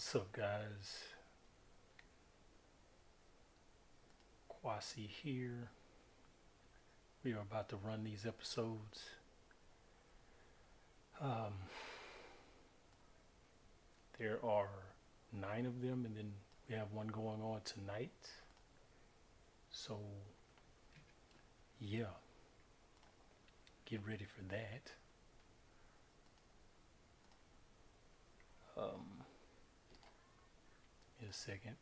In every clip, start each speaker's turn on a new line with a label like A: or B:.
A: What's up, guys? Kwasi here. We are about to run these episodes. Um, there are 9 of them, and then we have one going on tonight. So, yeah, get ready for that. In a second.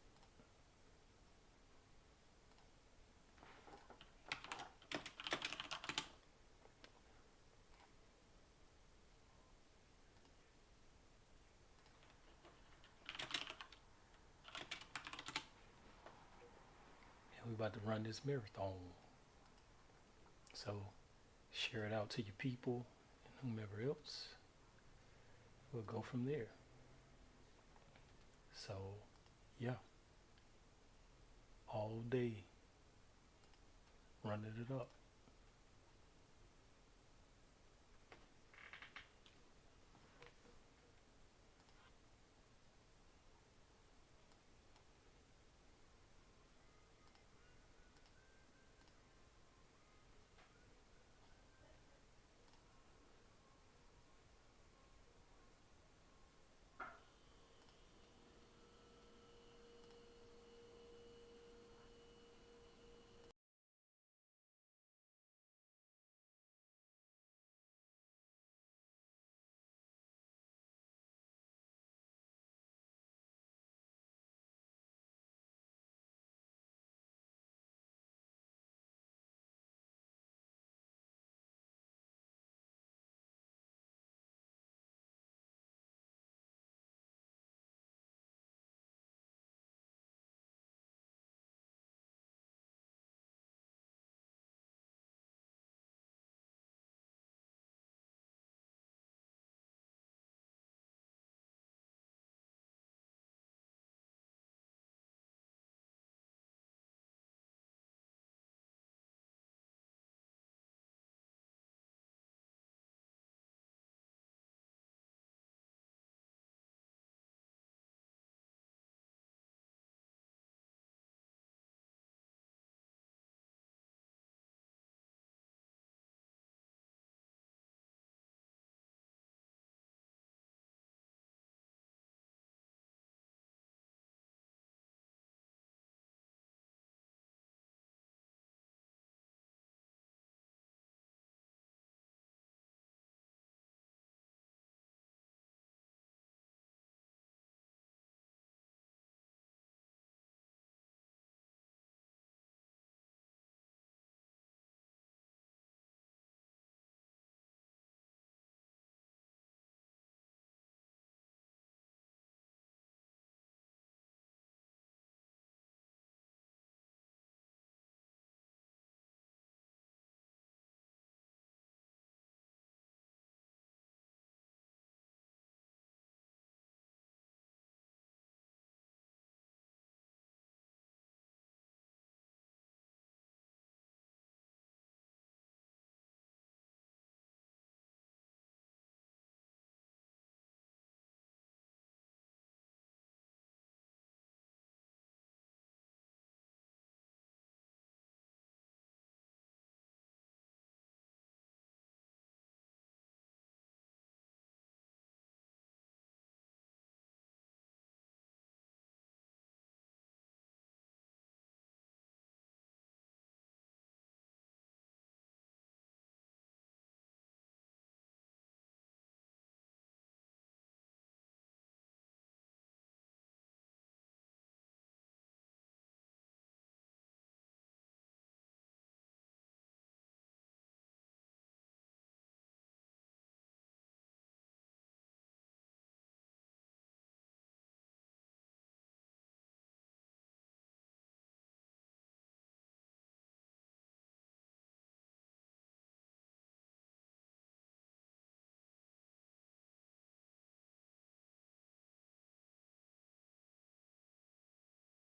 A: And we're about to run this marathon. So, share it out to your people and whomever else. We'll go from there. So, yeah, all day running it up.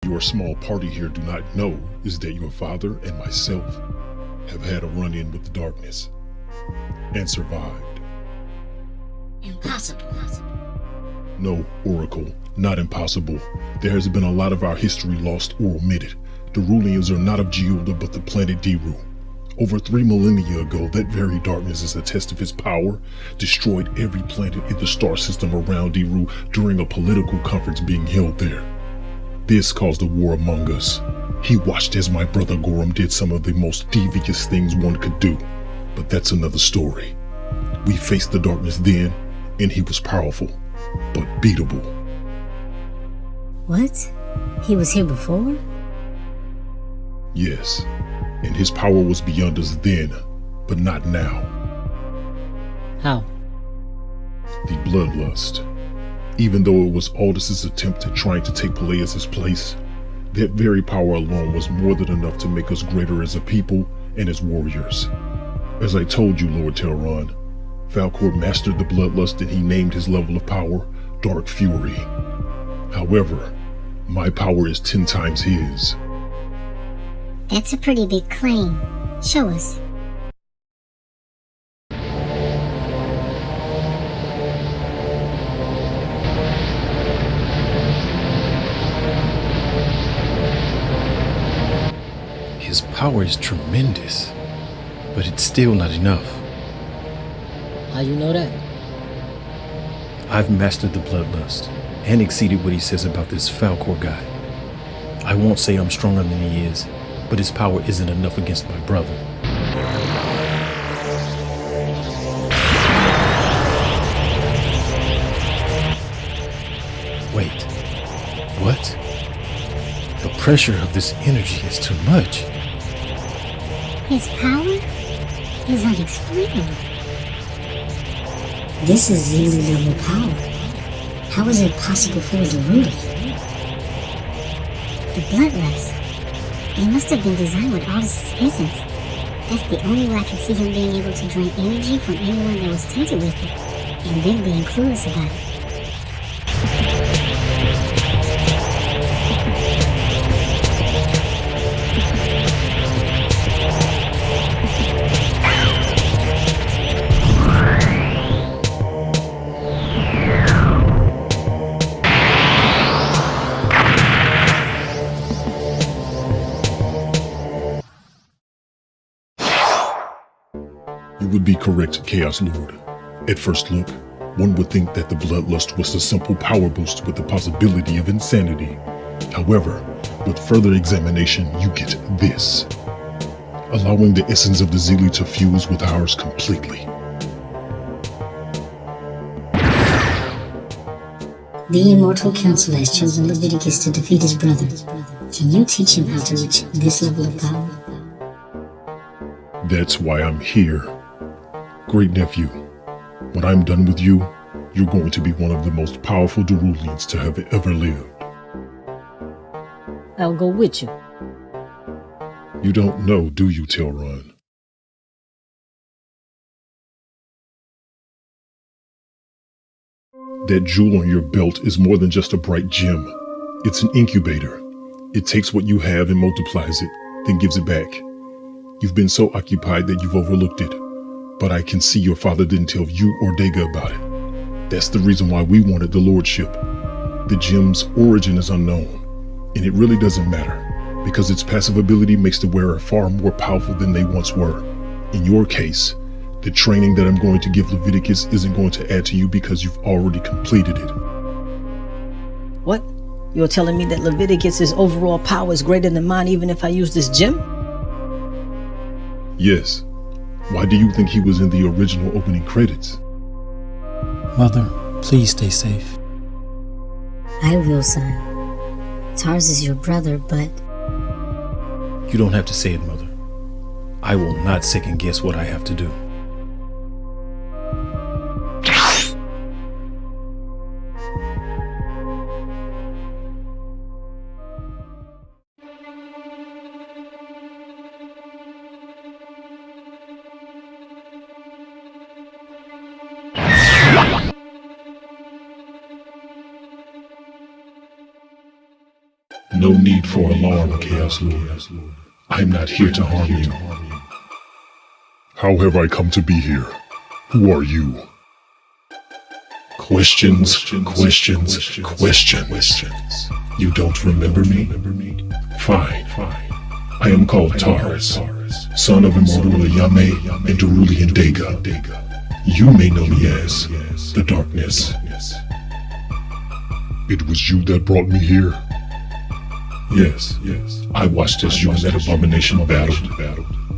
B: Your small party here do not know is that your father and myself have had a run-in with the darkness and survived.
C: Impossible.
B: No, Oracle, Not impossible. There has been a lot of our history lost or omitted. The Rulians are not of Geoda but the planet Diru. Over 3 millennia ago, that very darkness is a test of his power, destroyed every planet in the star system around Diru during a political conference being held there. This caused a war among us. He watched as my brother Gorum did some of the most devious things one could do, but that's another story. We faced the darkness then, and he was powerful, but beatable.
C: What? He was here before?
B: Yes, and his power was beyond us then, but not now.
C: How?
B: The bloodlust. Even though it was Aldous' attempt at trying to take Peleus' place, that very power alone was more than enough to make us greater as a people and as warriors. As I told you, Lord Telron, Falcor mastered the bloodlust and he named his level of power Dark Fury. However, my power is 10 times his.
D: That's a pretty big claim. Show us.
E: His power is tremendous, but it's still not enough.
C: How you know that?
E: I've mastered the bloodlust and exceeded what he says about this Falcor guy. I won't say I'm stronger than he is, but his power isn't enough against my brother. Wait, what? The pressure of this energy is too much.
D: His power is unexplainable.
C: This is zero level power.
D: How is it possible for the ruler? The bloodlust. It must have been designed with Aldous' essence. That's the only way I can see him being able to drain energy from anyone that was tainted with it, and then being clueless about it.
B: You would be correct, Chaos Lord. At first look, one would think that the bloodlust was a simple power boost with the possibility of insanity. However, with further examination, you get this. Allowing the essence of the Zeali to fuse with ours completely.
C: The Immortal Council has chosen Leviticus to defeat his brother. Can you teach him how to reach this level of power?
B: That's why I'm here. Great nephew, when I'm done with you, you're going to be one of the most powerful Darulians to have ever lived.
C: I'll go with you.
B: You don't know, do you, Telron? That jewel on your belt is more than just a bright gem. It's an incubator. It takes what you have and multiplies it, then gives it back. You've been so occupied that you've overlooked it. But I can see your father didn't tell you or Dega about it. That's the reason why we wanted the lordship. The gem's origin is unknown, and it really doesn't matter, because its passive ability makes the wearer far more powerful than they once were. In your case, the training that I'm going to give Leviticus isn't going to add to you because you've already completed it.
C: What? You're telling me that Leviticus's overall power is greater than mine even if I use this gem?
B: Yes. Why do you think he was in the original opening credits?
E: Mother, please stay safe.
C: I will, son. Tars is your brother, but...
E: You don't have to say it, Mother. I will not second guess what I have to do.
B: No need for alarm, Chaos Lord. I'm not here to harm you. How have I come to be here? Who are you? Questions, questions, questions. You don't remember me? Fine. I am called Taurus, son of immortal Yame and Cerulean Dega. You may know me as the Darkness.
F: It was you that brought me here?
B: Yes. I watched as you and that abomination battled.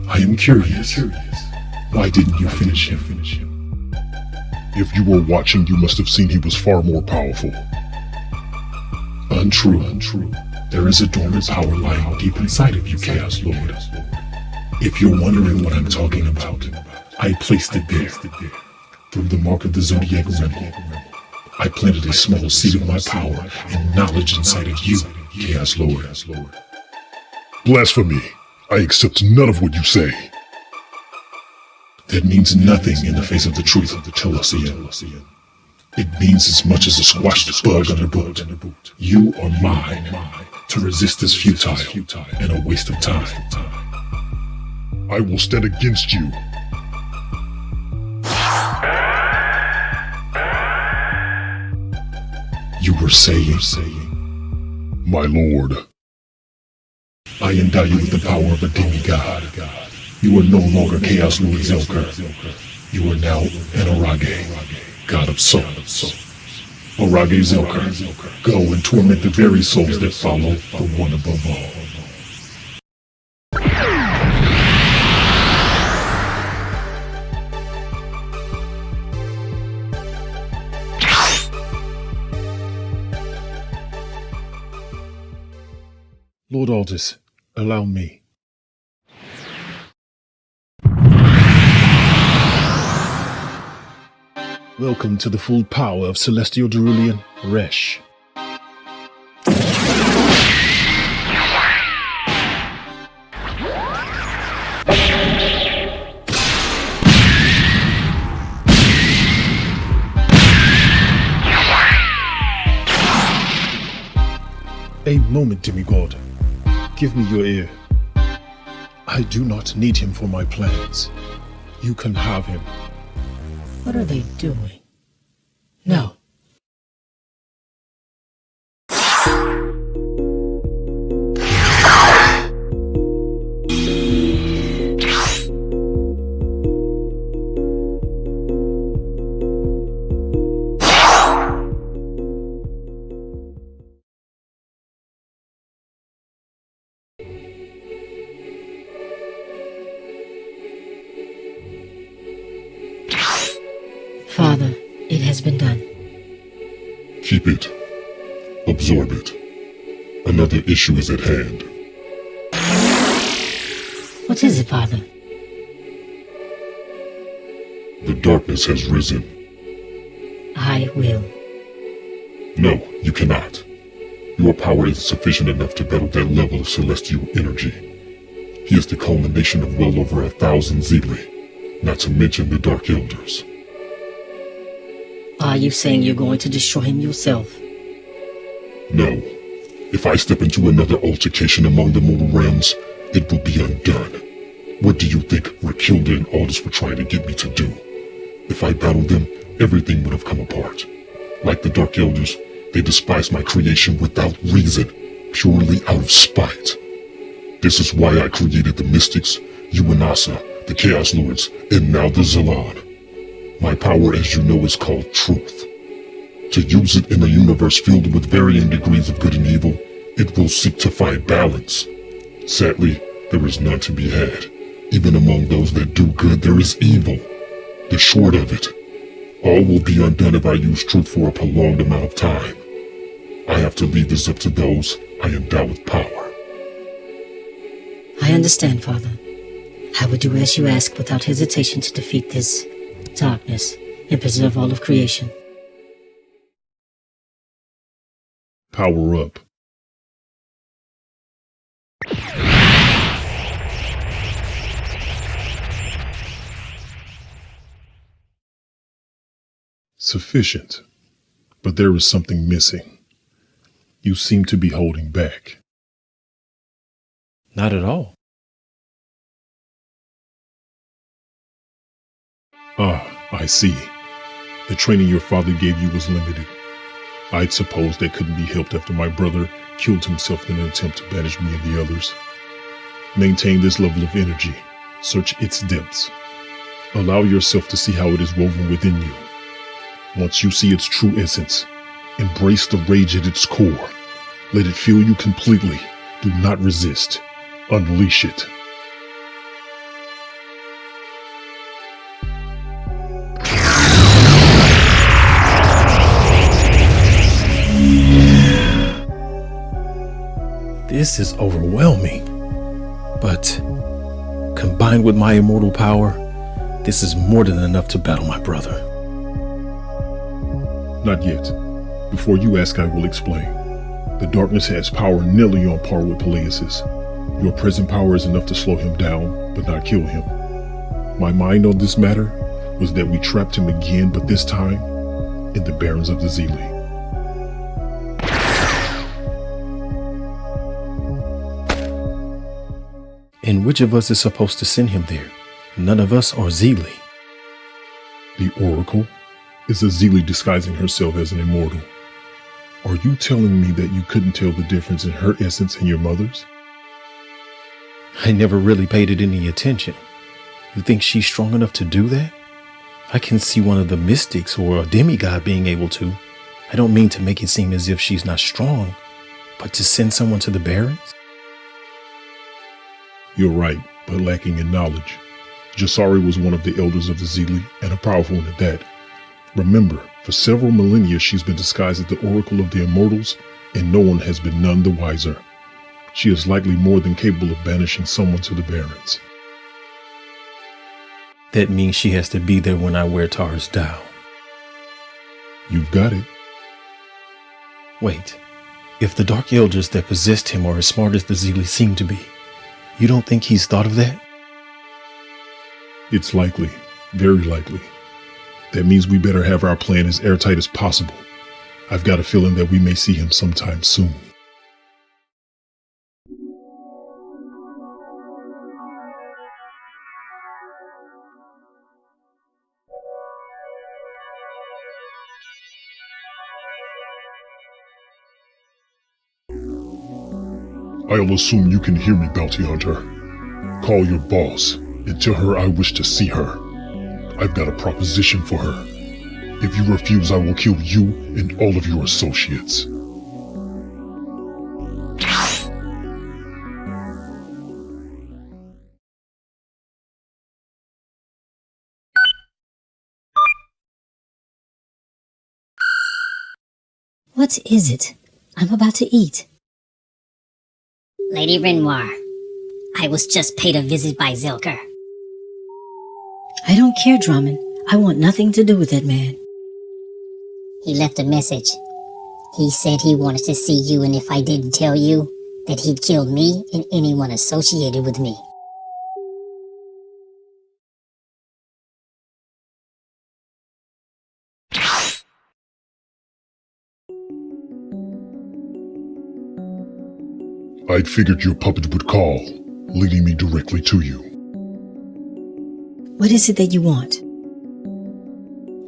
B: I am curious. Why didn't you finish him?
F: If you were watching, you must have seen he was far more powerful.
B: Untrue. There is a dormant power lying deep inside of you, Chaos Lord. If you're wondering what I'm talking about, I placed it there. Through the mark of the Zodiac Rim, I planted a small seed of my power and knowledge inside of you, Chaos Lord.
F: Blasphemy! I accept none of what you say.
B: That means nothing in the face of the truth of the Telosian. It means as much as a squashed bug under boot. You are mine. To resist is futile and a waste of time.
F: I will stand against you.
B: You were saying,
F: My lord.
B: I endow you with the power of a demigod. You are no longer Chaos Lord Zelker. You are now an Orage, god of souls. Orage Zelker, go and torment the very souls that follow the one above all.
E: Lord Aldous, allow me. Welcome to the full power of Celestial Cerulean Resh. A moment, demigod. Give me your ear. I do not need him for my plans. You can have him.
G: What are they doing? No. Father, it has been done.
F: Keep it. Absorb it. Another issue is at hand.
G: What is it, Father?
F: The darkness has risen.
G: I will.
F: No, you cannot. Your power is sufficient enough to battle that level of celestial energy. He is the culmination of well over 1,000 Zeebli, not to mention the Dark Elders.
G: Are you saying you're going to destroy him yourself?
F: No. If I step into another altercation among the mortal realms, it will be undone. What do you think Rakilda and Aldous were trying to get me to do? If I battled them, everything would have come apart. Like the Dark Elders, they despise my creation without reason, purely out of spite. This is why I created the Mystics, Uanasa, the Chaos Lords, and now the Zalon. My power, as you know, is called Truth. To use it in a universe filled with varying degrees of good and evil, it will seek to find balance. Sadly, there is none to be had. Even among those that do good, there is evil. The short of it, all will be undone if I use truth for a prolonged amount of time. I have to leave this up to those I endow with power.
G: I understand, Father. I would do as you ask without hesitation to defeat this darkness and preserve all of creation.
F: Power up.
B: Sufficient, but there is something missing. You seem to be holding back.
E: Not at all.
B: Ah, I see. The training your father gave you was limited. I'd suppose that couldn't be helped after my brother killed himself in an attempt to banish me and the others. Maintain this level of energy. Search its depths. Allow yourself to see how it is woven within you. Once you see its true essence, embrace the rage at its core. Let it fill you completely. Do not resist. Unleash it.
E: This is overwhelming. But combined with my immortal power, this is more than enough to battle my brother.
B: Not yet. Before you ask, I will explain. The darkness has power nearly on par with Peleus's. Your present power is enough to slow him down, but not kill him. My mind on this matter was that we trapped him again, but this time in the Barrens of the Zealy.
E: And which of us is supposed to send him there? None of us are Zealy.
B: The Oracle is a Zealy disguising herself as an immortal. Are you telling me that you couldn't tell the difference in her essence and your mother's?
E: I never really paid it any attention. You think she's strong enough to do that? I can see one of the mystics or a demigod being able to. I don't mean to make it seem as if she's not strong, but to send someone to the Barrens?
B: You're right, but lacking in knowledge. Jasari was one of the elders of the Zealy, and a powerful one at that. Remember, for several millennia she's been disguised as the Oracle of the Immortals, and no one has been none the wiser. She is likely more than capable of banishing someone to the Barrens.
E: That means she has to be there when I wear Tar's Dial.
B: You've got it.
E: Wait, if the Dark Elders that possessed him are as smart as the Zealy seem to be, you don't think he's thought of that?
B: It's likely, very likely. That means we better have our plan as airtight as possible. I've got a feeling that we may see him sometime soon.
F: I'll assume you can hear me, Bounty Hunter. Call your boss and tell her I wish to see her. I've got a proposition for her. If you refuse, I will kill you and all of your associates.
C: What is it? I'm about to eat.
D: Lady Renoir, I was just paid a visit by Zilker.
G: I don't care, Drummond. I want nothing to do with that man.
D: He left a message. He said he wanted to see you, and if I didn't tell you, that he'd kill me and anyone associated with me.
F: I'd figured your puppet would call, leading me directly to you.
G: What is it that you want?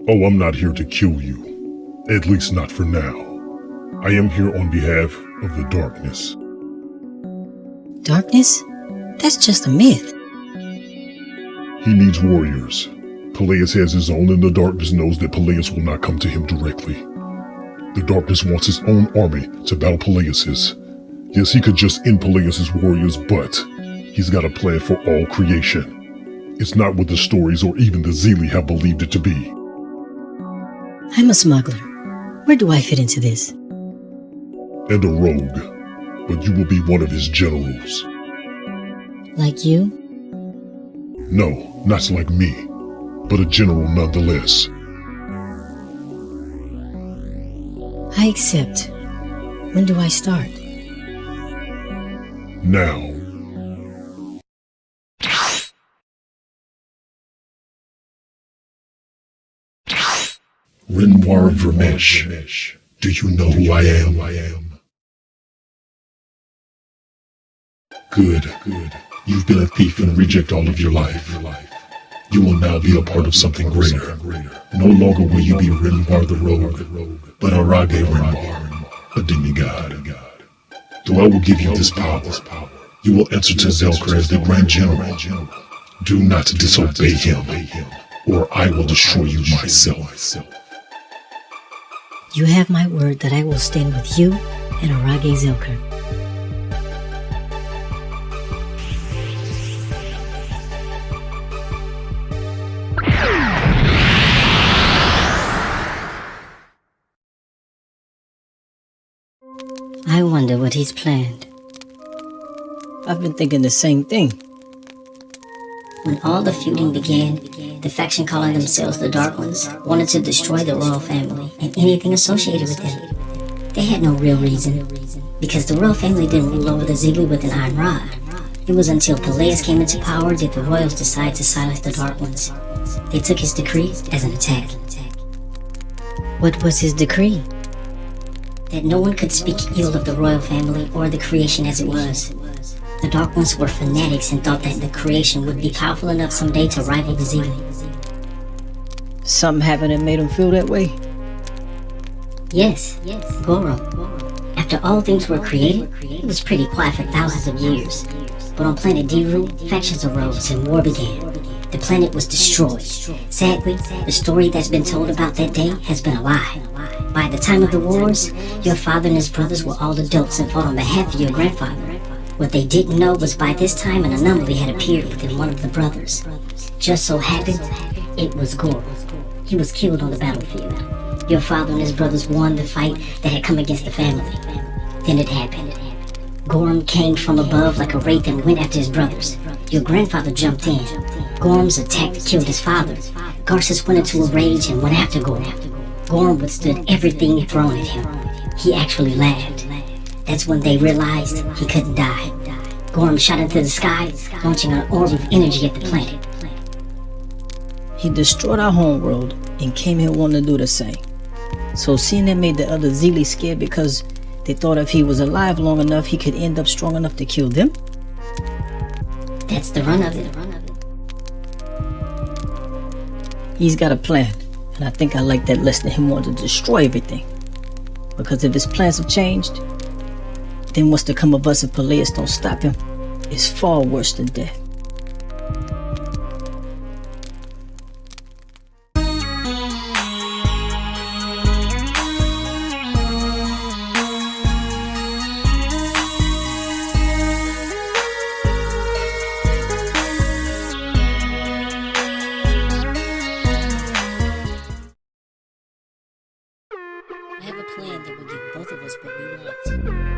F: Oh, I'm not here to kill you. At least not for now. I am here on behalf of the darkness.
G: Darkness? That's just a myth.
F: He needs warriors. Peleus has his own, and the darkness knows that Peleus will not come to him directly. The darkness wants his own army to battle Peleus's. Yes, he could just end Peleus's warriors, but he's got a plan for all creation. It's not what the stories or even the Zealy have believed it to be.
G: I'm a smuggler. Where do I fit into this?
F: And a rogue, but you will be one of his generals.
G: Like you?
F: No, not like me, but a general nonetheless.
G: I accept. When do I start?
F: Now. Renoir Vermesh, do you know who I am? Good. You've been a thief and reject all of your life. You will now be a part of something greater. No longer will you be Renbar the Rogue, but Arage Renbar, a demigod. Though I will give you this power, you will answer to Zelkar as the Grand General. Do not disobey him, or I will destroy you myself.
G: You have my word that I will stand with you and Arage Zelkar. I wonder what he's planned. I've been thinking the same thing.
C: When all the feuding began, the faction calling themselves the Dark Ones wanted to destroy the royal family and anything associated with them. They had no real reason, because the royal family didn't rule over the Ziggly with an iron rod. It was until Peleus came into power did the royals decide to silence the Dark Ones. They took his decree as an attack.
G: What was his decree?
C: That no one could speak ill of the royal family or the creation as it was. The Dark Ones were fanatics and thought that the creation would be powerful enough someday to rival the Ziggly.
G: Something happened that made him feel that way?
C: Yes, Goro. After all things were created, it was pretty quiet for thousands of years. But on planet Diru, factions arose and war began. The planet was destroyed. Sadly, the story that's been told about that day has been a lie. By the time of the wars, your father and his brothers were all adults and fought on behalf of your grandfather. What they didn't know was by this time an anomaly had appeared within one of the brothers. Just so happened, it was Goro. He was killed on the battlefield. Your father and his brothers won the fight that had come against the family. Then it happened. Gorm came from above like a wraith and went after his brothers. Your grandfather jumped in. Gorm's attack killed his father. Garces went into a rage and went after Gorm. Gorm withstood everything thrown at him. He actually laughed. That's when they realized he couldn't die. Gorm shot into the sky, launching an orb of energy at the planet.
G: He destroyed our homeworld and came here wanting to do the same. So seeing that made the other Ziggly scared because they thought if he was alive long enough, he could end up strong enough to kill them?
C: That's the run of it.
G: He's got a plan, and I think I like that less than him wanting to destroy everything. Because if his plans have changed, then what's to come of us if Peleus don't stop him is far worse than death. I have a plan that will give both of us what we want.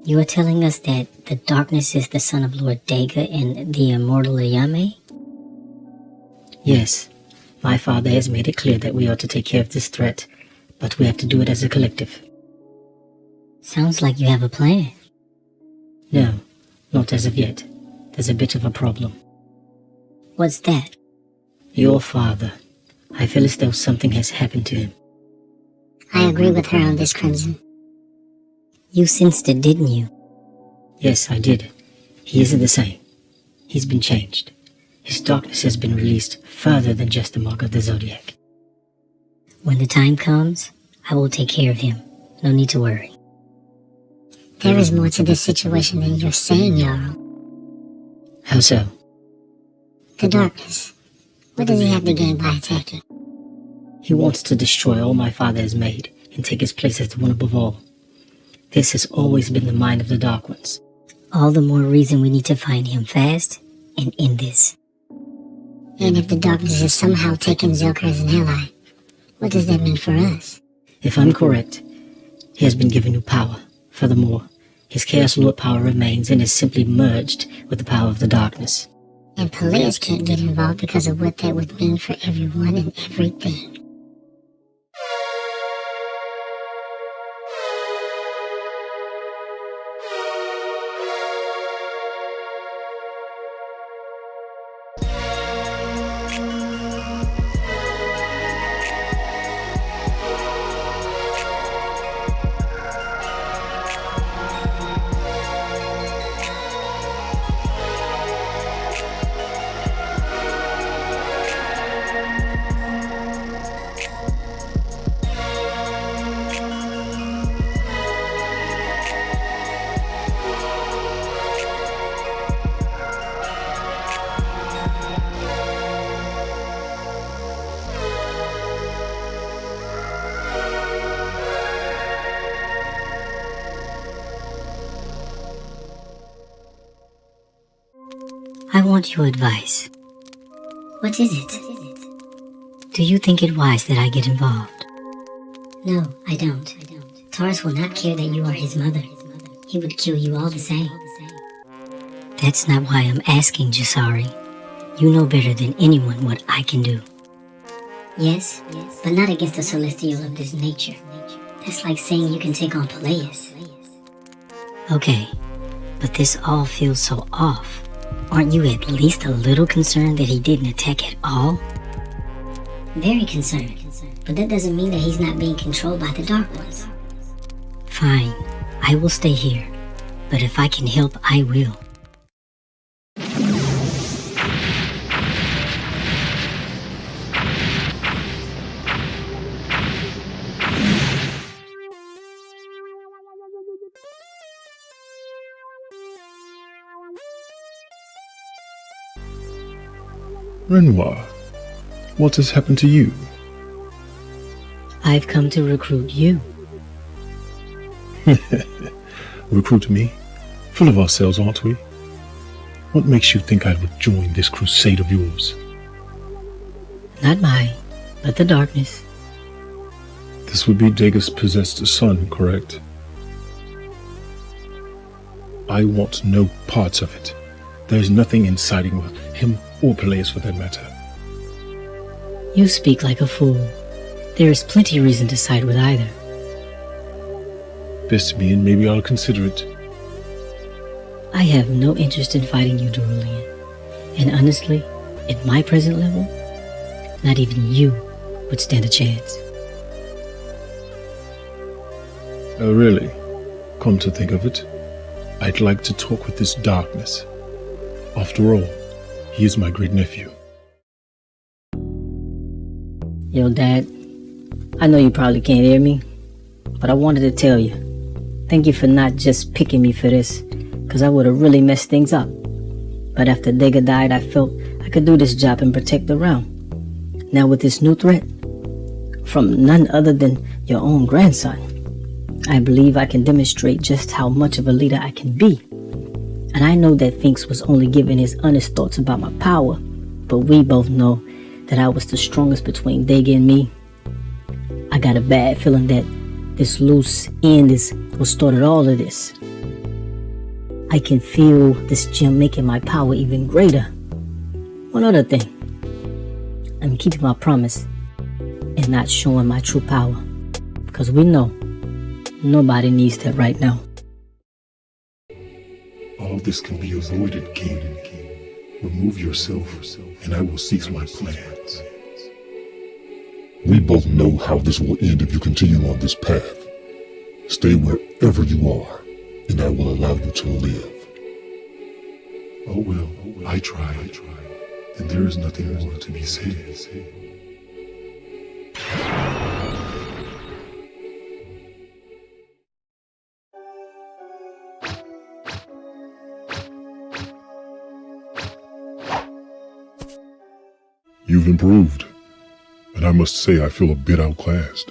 C: You are telling us that the darkness is the son of Lord Dega and the immortal Ayame?
G: Yes, my father has made it clear that we ought to take care of this threat, but we have to do it as a collective.
C: Sounds like you have a plan.
G: No, not as of yet. There's a bit of a problem.
C: What's that?
G: Your father. I feel as though something has happened to him.
D: I agree with her on this, Crimson.
C: You sensed it, didn't you?
G: Yes, I did. He isn't the same. He's been changed. His darkness has been released further than just the mark of the Zodiac.
C: When the time comes, I will take care of him. No need to worry.
D: There is more to this situation than you're saying, Yarrow.
G: How so?
D: The darkness. What does he have to gain by attacking?
G: He wants to destroy all my father has made and take his place as the one above all. This has always been the mind of the Dark Ones.
C: All the more reason we need to find him fast and end this.
D: And if the darkness has somehow taken Zelkar as an ally, what does that mean for us?
G: If I'm correct, he has been given new power. Furthermore, his Chaos Lord power remains and is simply merged with the power of the darkness.
D: And Peleus can't get involved because of what that would mean for everyone and everything.
C: I want your advice.
D: What is it?
C: Do you think it wise that I get involved?
D: No, I don't. Taurus will not care that you are his mother. He would kill you all the same.
C: That's not why I'm asking, Jasari. You know better than anyone what I can do.
D: Yes, but not against a celestial of this nature. That's like saying you can take on Peleus.
C: Okay, but this all feels so off. Aren't you at least a little concerned that he didn't attack at all?
D: Very concerned. But that doesn't mean that he's not being controlled by the Dark Ones.
C: Fine, I will stay here. But if I can help, I will.
E: Renoir, what has happened to you?
C: I've come to recruit you.
E: Recruit me? Full of ourselves, aren't we? What makes you think I would join this crusade of yours?
C: Not mine, but the darkness.
E: This would be Dega's possessed son, correct? I want no parts of it. There's nothing in siding with him or Peleus for that matter.
C: You speak like a fool. There is plenty reason to side with either.
E: Best me, and maybe I'll consider it.
C: I have no interest in fighting you, Cerulean. And honestly, at my present level, not even you would stand a chance.
E: Oh, really? Come to think of it, I'd like to talk with this darkness. After all, he is my great nephew.
G: Yo, Dad, I know you probably can't hear me, but I wanted to tell you, thank you for not just picking me for this, because I would have really messed things up. But after Dega died, I felt I could do this job and protect the realm. Now with this new threat, from none other than your own grandson, I believe I can demonstrate just how much of a leader I can be. And I know that Finks was only giving his honest thoughts about my power, but we both know that I was the strongest between Dega and me. I got a bad feeling that this loose end is what started all of this. I can feel this gem making my power even greater. One other thing, I'm keeping my promise and not showing my true power, because we know nobody needs that right now.
B: All this can be avoided, King. Remove yourself, and I will cease my plans.
F: We both know how this will end if you continue on this path. Stay wherever you are, and I will allow you to live.
B: Oh well, I tried, and there is nothing more to be said. You've improved, and I must say I feel a bit outclassed.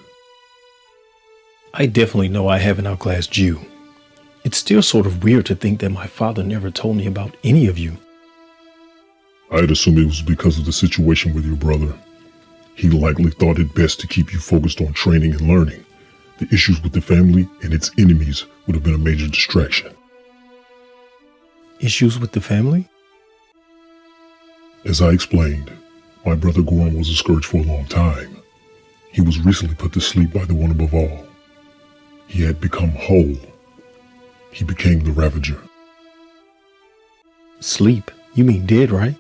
E: I definitely know I haven't outclassed you. It's still sort of weird to think that my father never told me about any of you.
B: I'd assume it was because of the situation with your brother. He likely thought it best to keep you focused on training and learning. The issues with the family and its enemies would have been a major distraction.
E: Issues with the family?
B: As I explained, my brother Gorham was a scourge for a long time. He was recently put to sleep by the one above all. He had become whole. He became the Ravager.
E: Sleep? You mean dead, right?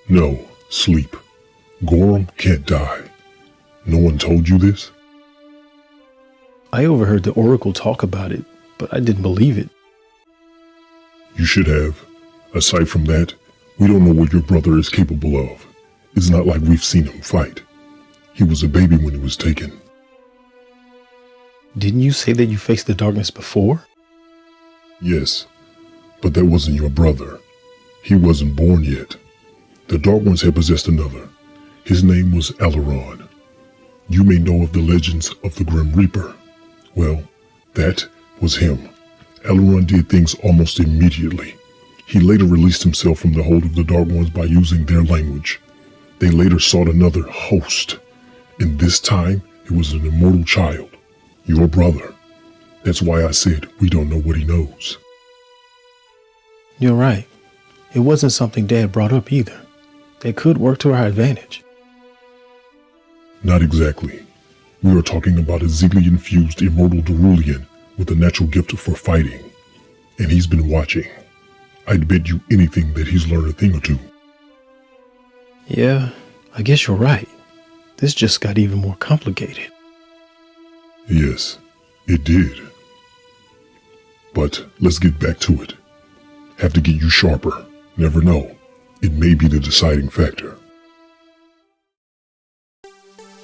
B: No, sleep. Gorham can't die. No one told you this?
E: I overheard the Oracle talk about it, but I didn't believe it.
B: You should have. Aside from that, we don't know what your brother is capable of. It's not like we've seen him fight. He was a baby when he was taken.
E: Didn't you say that you faced the darkness before?
B: Yes, but that wasn't your brother. He wasn't born yet. The Dark Ones had possessed another. His name was Alaron. You may know of the legends of the Grim Reaper. Well, that was him. Alaron did things almost immediately. He later released himself from the hold of the Dark Ones by using their language. They later sought another host, and this time it was an immortal child, your brother. That's why I said we don't know what he knows.
E: You're right. It wasn't something Dad brought up either. It could work to our advantage.
B: Not exactly. We are talking about a Ziegler-infused immortal Derulian with a natural gift for fighting. And he's been watching. I'd bet you anything that he's learned a thing or two.
E: Yeah, I guess you're right. This just got even more complicated.
B: Yes, it did. But let's get back to it. Have to get you sharper. Never know. It may be the deciding factor.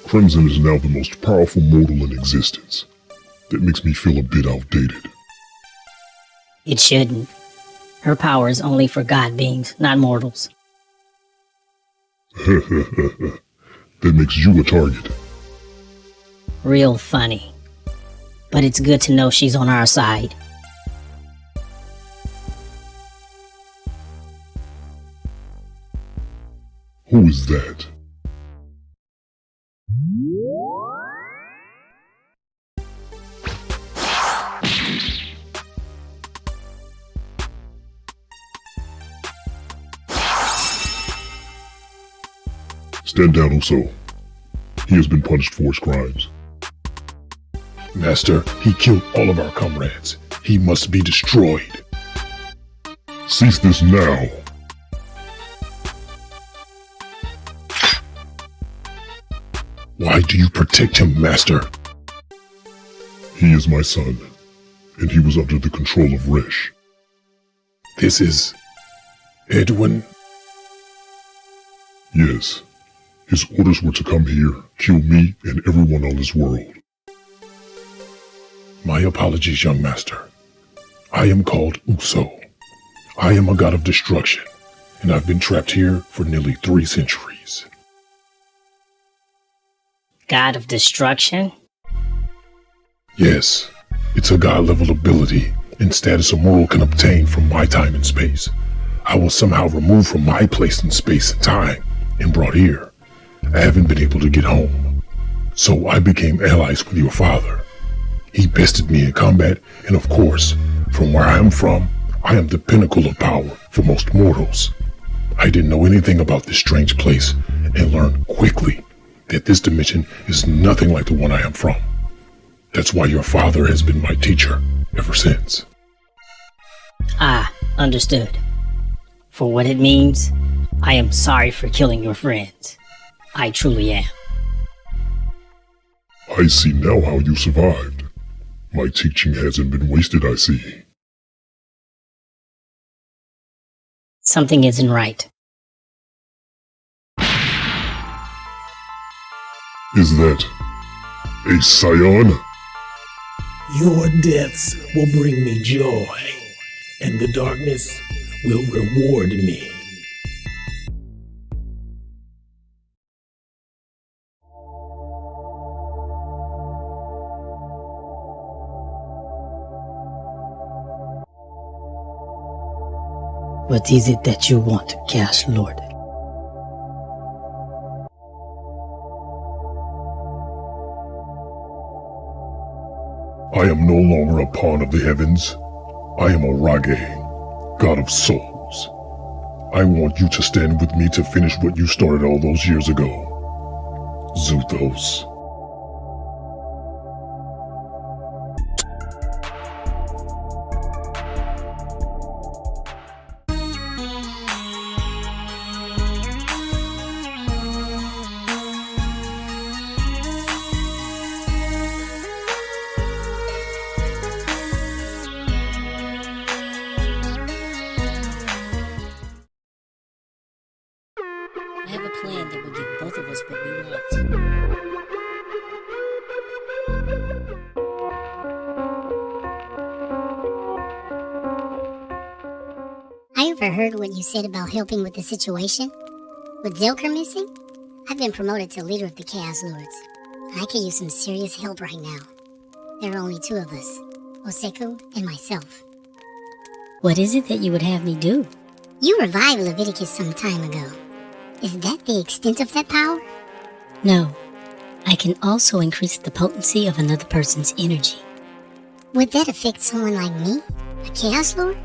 B: Crimson is now the most powerful mortal in existence. That makes me feel a bit outdated.
G: It shouldn't. Her power is only for god beings, not mortals.
B: That makes you a target.
G: Real funny. But it's good to know she's on our side.
B: Who is that? Stand down, Uso. He has been punished for his crimes. Master, he killed all of our comrades. He must be destroyed. Cease this now. Why do you protect him, Master? He is my son, and he was under the control of Resh. This is Edwin? Yes. His orders were to come here, kill me and everyone on this world. My apologies, young master. I am called Uso. I am a god of destruction, and I've been trapped here for nearly 3 centuries.
G: God of destruction?
B: Yes, it's a god-level ability and status a mortal can obtain from my time and space. I was somehow removed from my place in space and time and brought here. I haven't been able to get home. So I became allies with your father. He bested me in combat, and of course, from where I am from, I am the pinnacle of power for most mortals. I didn't know anything about this strange place and learned quickly that this dimension is nothing like the one I am from. That's why your father has been my teacher ever since.
G: Ah, understood. For what it means, I am sorry for killing your friends. I truly am.
B: I see now how you survived. My teaching hasn't been wasted, I see.
G: Something isn't right.
B: Is that a scion?
H: Your deaths will bring me joy, and the darkness will reward me.
G: What is it that you want, Cash Lord?
B: I am no longer a pawn of the heavens. I am a Rage, god of souls. I want you to stand with me to finish what you started all those years ago. Zuthos.
C: I have a plan that will give both of us what we want.
D: I overheard what you said about helping with the situation. With Zelker missing, I've been promoted to leader of the Chaos Lords. I could use some serious help right now. There are only 2 of us, Oseku and myself.
C: What is it that you would have me do?
D: You revived Leviticus some time ago. Is that the extent of that power?
C: No. I can also increase the potency of another person's energy.
D: Would that affect someone like me? A Chaos Lord?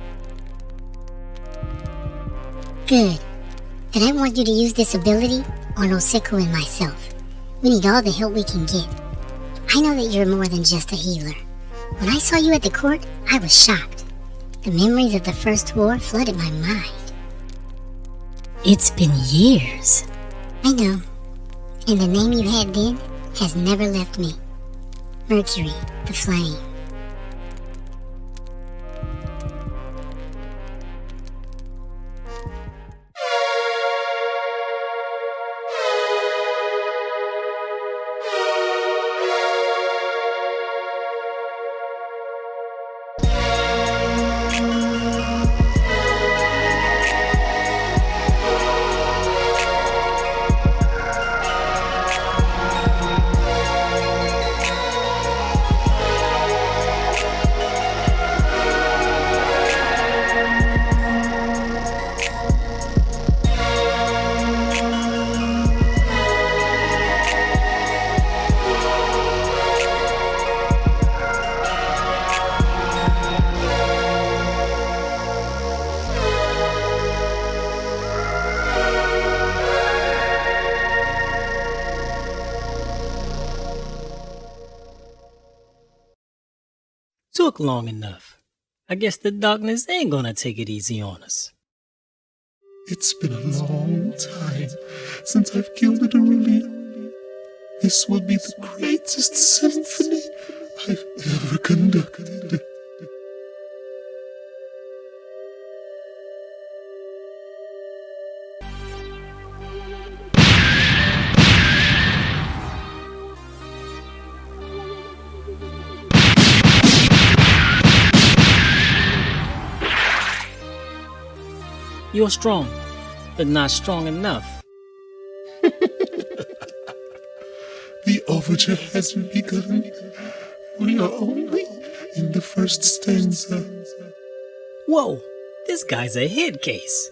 D: Good. Then I want you to use this ability on Oseko and myself. We need all the help we can get. I know that you're more than just a healer. When I saw you at the court, I was shocked. The memories of the first war flooded my mind.
C: It's been years.
D: I know. And the name you had then has never left me. Mercury, the Flame.
G: Took long enough. I guess the darkness ain't gonna take it easy on us.
F: It's been a long time since I've killed a Darulian. This will be the greatest symphony I've ever conducted.
G: You're strong, but not strong enough.
F: The overture hasn't begun. We are only in the first stanza.
G: Whoa, this guy's a head case.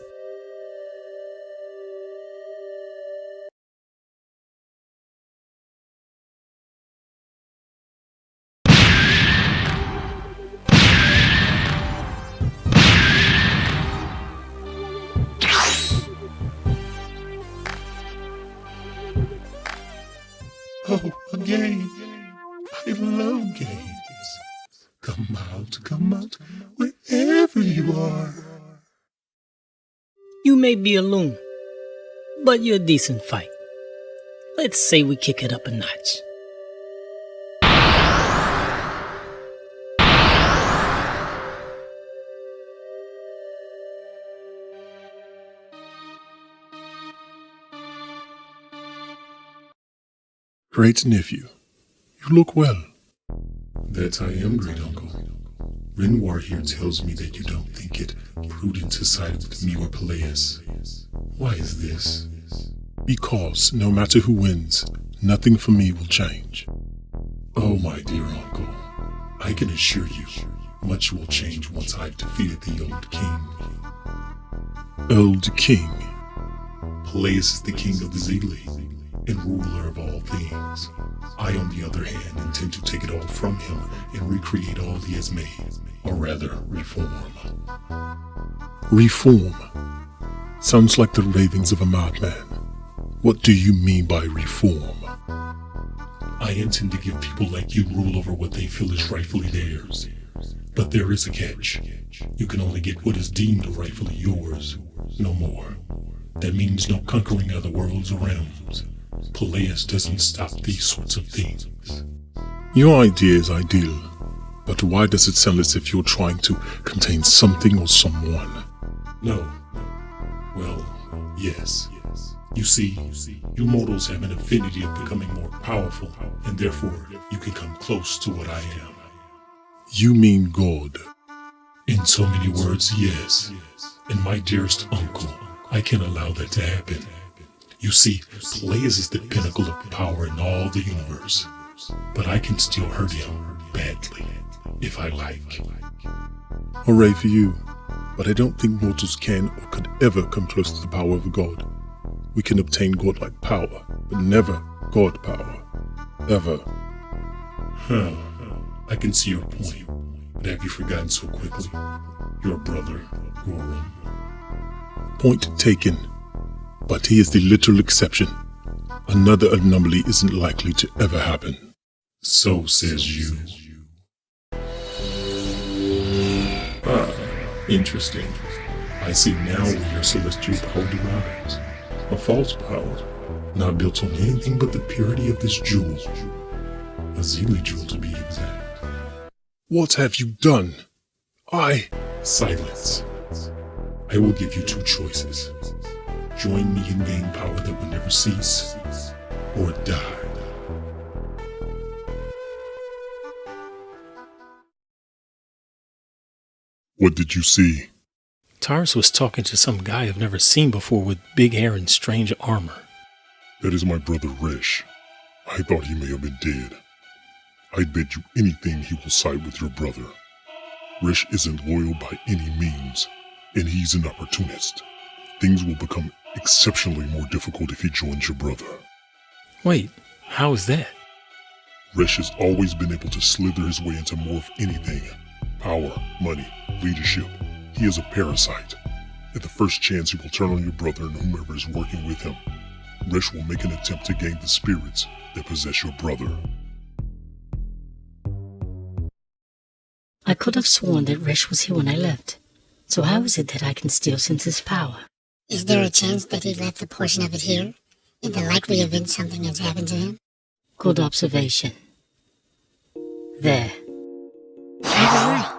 F: Oh, a game. I love games. Come out, wherever you are.
G: You may be a loon, but you're a decent fight. Let's say we kick it up a notch.
B: Great nephew, you look well.
F: That I am, great uncle. Renoir here tells me that you don't think it prudent to side with me or Peleus. Why is this?
B: Because no matter who wins, nothing for me will change.
F: Oh, my dear uncle, I can assure you, much will change once I've defeated the old king.
B: Old king.
F: Peleus is the king of the Ziegler and ruler of all things. I, on the other hand, intend to take it all from him and recreate all he has made, or rather, reform.
B: Reform. Sounds like the ravings of a madman. What do you mean by reform?
F: I intend to give people like you rule over what they feel is rightfully theirs. But there is a catch. You can only get what is deemed rightfully yours, no more. That means no conquering other worlds or realms. Peleus doesn't stop these sorts of things.
B: Your idea is ideal, but why does it sound as if you're trying to contain something or someone?
F: No. Well, yes. You see, you mortals have an affinity of becoming more powerful, and therefore you can come close to what I am.
B: You mean God?
F: In so many words, yes. And my dearest uncle, I can't allow that to happen. You see, Peleus is the pinnacle of power in all the universe. But I can still hurt him badly, if I like.
B: Hooray for you. but I don't think mortals can or could ever come close to the power of a god. We can obtain godlike power, but never god power. Ever.
F: I can see your point, but have you forgotten so quickly? Your brother, Gorham.
B: Point taken. But he is the literal exception. Another anomaly isn't likely to ever happen.
F: So says you. Interesting. I see now where your celestial power derives. A false power, not built on anything but the purity of this jewel. A Zeely jewel to be exact.
B: What have you done?
F: Silence. I will give you two choices. Join me and gain power that will never cease, or die.
B: What did you see?
A: Tars was talking to some guy I've never seen before with big hair and strange armor.
B: That is my brother Resh. I thought he may have been dead. I'd bet you anything he will side with your brother. Resh isn't loyal by any means, and he's an opportunist. Things will become exceptionally more difficult if he joins your brother.
A: Wait, how is that?
B: Resh has always been able to slither his way into more of anything. Power, money, leadership. He is a parasite. At the first chance, he will turn on your brother and whomever is working with him. Resh will make an attempt to gain the spirits that possess your brother.
C: I could have sworn that Resh was here when I left. So how is it that I can still sense his power?
D: Is there a chance that he left a portion of it here? In the likely event something has happened to him?
C: Good observation. There.
D: I was right.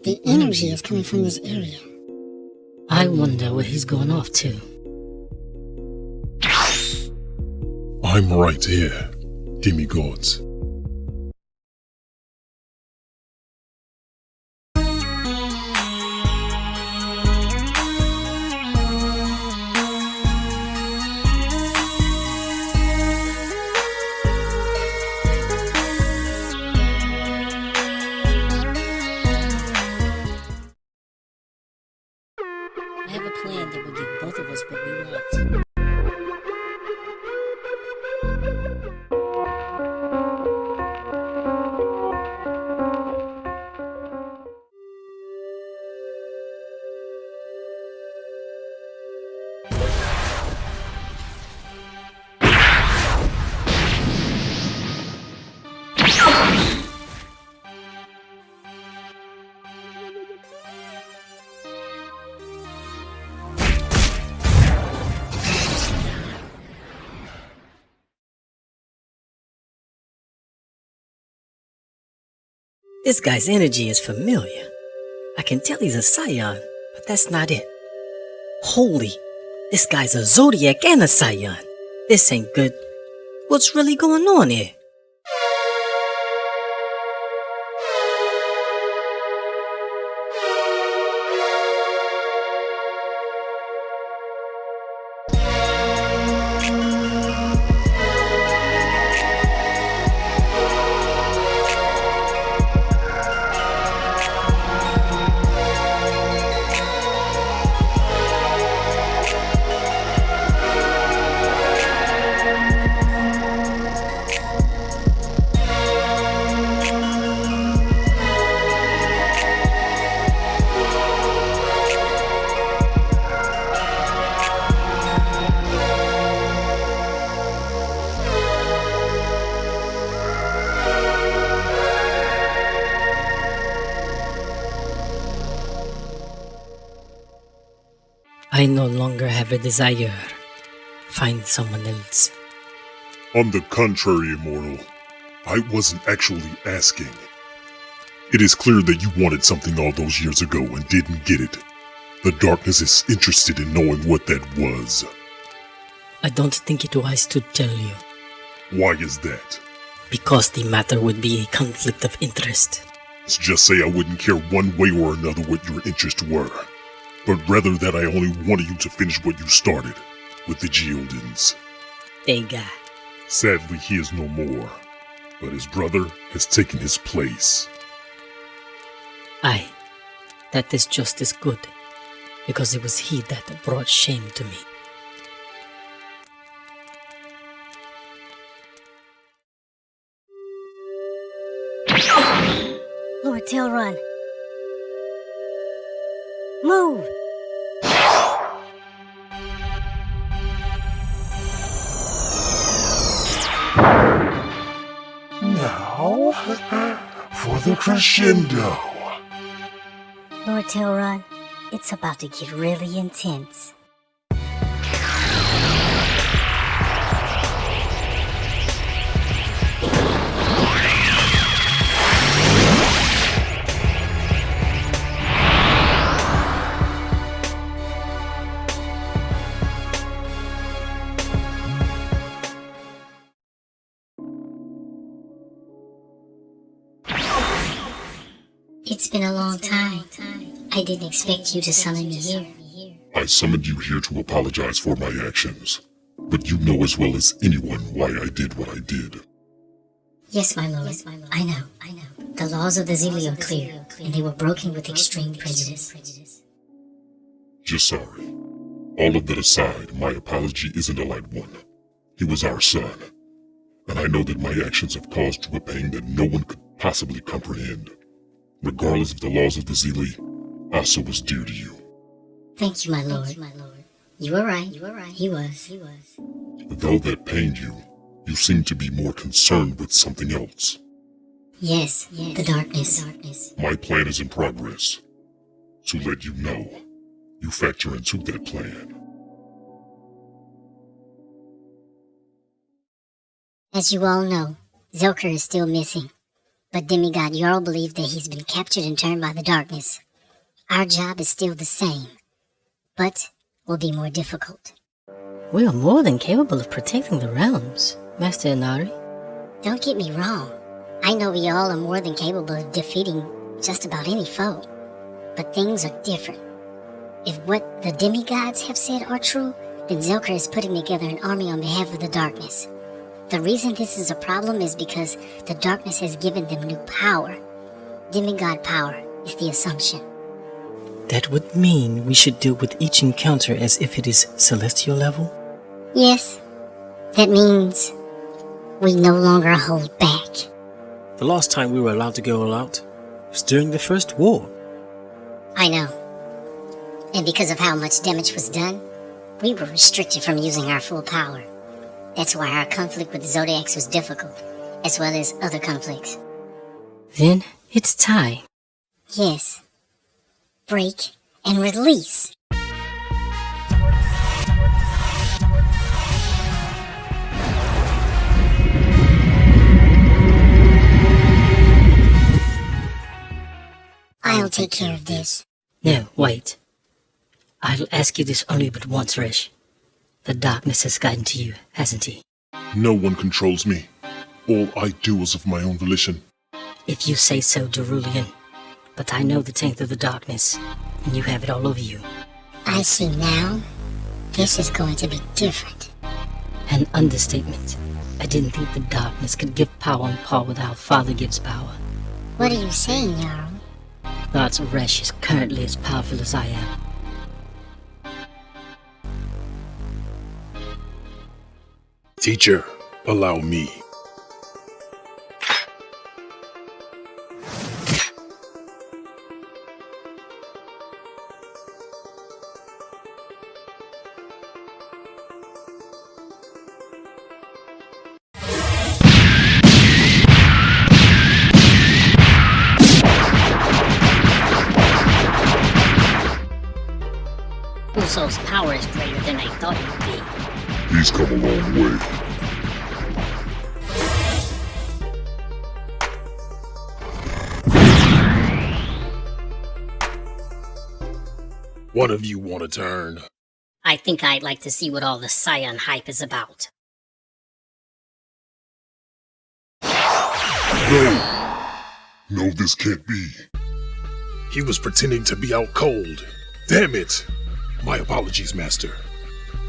D: The energy is coming from this area.
C: I wonder where he's going off to.
B: I'm right here, demigods.
C: I have a plan that will give both of us what we want.
G: This guy's energy is familiar. I can tell he's a Scion, but that's not it. Holy, this guy's a Zodiac and a Scion. This ain't good. What's really going on here? I no longer have a desire. Find someone else.
B: On the contrary, Immortal, I wasn't actually asking. It is clear that you wanted something all those years ago and didn't get it. The darkness is interested in knowing what that was.
G: I don't think it wise to tell you,
B: Why is that?
G: because the matter would be a conflict of interest.
B: Let's just say I wouldn't care one way or another what your interests were, but rather that I only wanted you to finish what you started, with the Geodins.
G: Dega.
B: Sadly, he is no more, but his brother has taken his place.
G: Aye. that this justice good, because it was he that brought shame to me.
C: Lord Tilrun. Move!
F: Now, for the crescendo.
C: Lord Tilrun, it's about to get really intense.
D: It's been a long time. I didn't expect you to summon me here.
F: I summoned you here to apologize for my actions. But you know as well as anyone why I did what I did.
D: Yes, my lord. I know. The laws of the Zili are clear, and they were broken with extreme prejudice.
F: Just sorry. All of that aside, my apology isn't a light one. He was our son. And I know that my actions have caused you a pain that no one could possibly comprehend. Regardless of the laws of the Zili, Asa was dear to you.
D: Thank you, my lord. You were right. He was.
F: Though that pained you, you seem to be more concerned with something else.
D: Yes, the darkness.
F: My plan is in progress. To let you know, you factor into that plan.
D: As you all know, Zelker is still missing. But Demigod Jarl believes that he's been captured and turned by the darkness. Our job is still the same, but will be more difficult.
G: We are more than capable of protecting the realms, Master Inari.
D: Don't get me wrong. I know we all are more than capable of defeating just about any foe. But things are different. If what the demigods have said are true, then Zelker is putting together an army on behalf of the darkness. The reason this is a problem is because the darkness has given them new power. Demigod power is the assumption.
G: That would mean we should deal with each encounter as if it is celestial level?
D: Yes, that means we no longer hold back.
I: The last time we were allowed to go all out was during the First War.
D: I know. And because of how much damage was done, we were restricted from using our full power. That's why our conflict with the Zodiacs was difficult, as well as other conflicts.
G: Then it's time.
D: Yes. Break and release. I'll take care of this.
G: No, wait. I'll ask you this only but once, Resh. The darkness has gotten to you, hasn't he?
B: No one controls me. All I do is of my own volition.
G: If you say so, Derulian. But I know the taint of the darkness, and you have it all over you.
D: I see now. This is going to be different.
G: An understatement. I didn't think the darkness could give power on par with how Father gives power.
D: What are you saying, Jarl?
G: God's Resh is currently as powerful as I am.
B: Teacher, allow me.
C: Uso's power is greater than I thought it would be.
F: He's come a long way.
B: One of you want to turn?
C: I think I'd like to see what all the Scion hype is about.
F: No, this can't be.
B: He was pretending to be out cold. Damn it! My apologies, Master.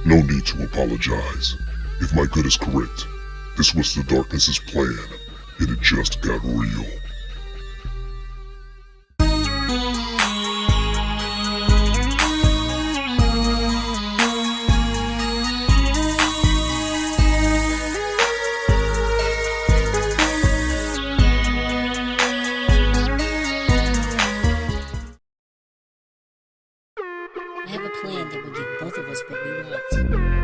F: No need to apologize. If my gut is correct, this was the darkness's plan, and it just got real.
C: plan that would give both of us what we want.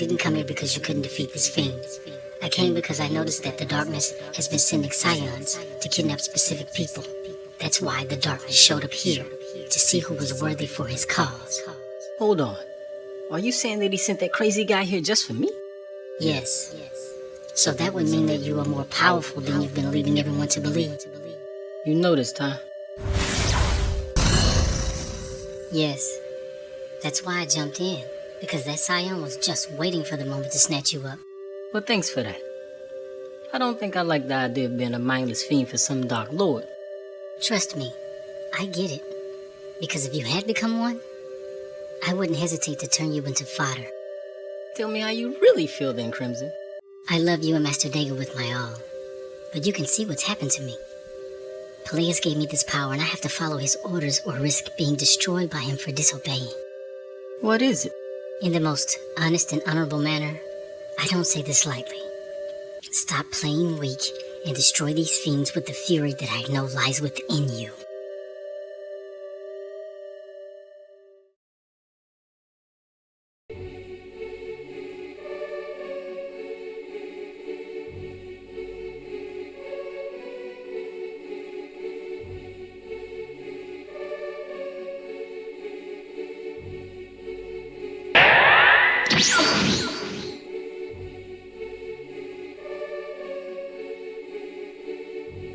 C: didn't come here because you couldn't defeat this fiend. I came because I noticed that the darkness has been sending scions to kidnap specific people. That's why the darkness showed up here, to see who was worthy for his cause.
G: Hold on. Are you saying that he sent that crazy guy here just for me?
C: Yes. So that would mean that you are more powerful than you've been leading everyone to believe.
G: You noticed, huh?
C: Yes. That's why I jumped in, because that scion was just waiting for the moment to snatch you up.
G: Well, thanks for that. I don't think I like the idea of being a mindless fiend for some dark lord.
C: Trust me, I get it. Because if you had become one, I wouldn't hesitate to turn you into fodder.
G: Tell me how you really feel then, Crimson.
C: I love you and Master Dagger with my all, but you can see what's happened to me. Peleus gave me this power and I have to follow his orders or risk being destroyed by him for disobeying.
G: What is it?
C: In the most honest and honorable manner, I don't say this lightly. Stop playing weak and destroy these fiends with the fury that I know lies within you.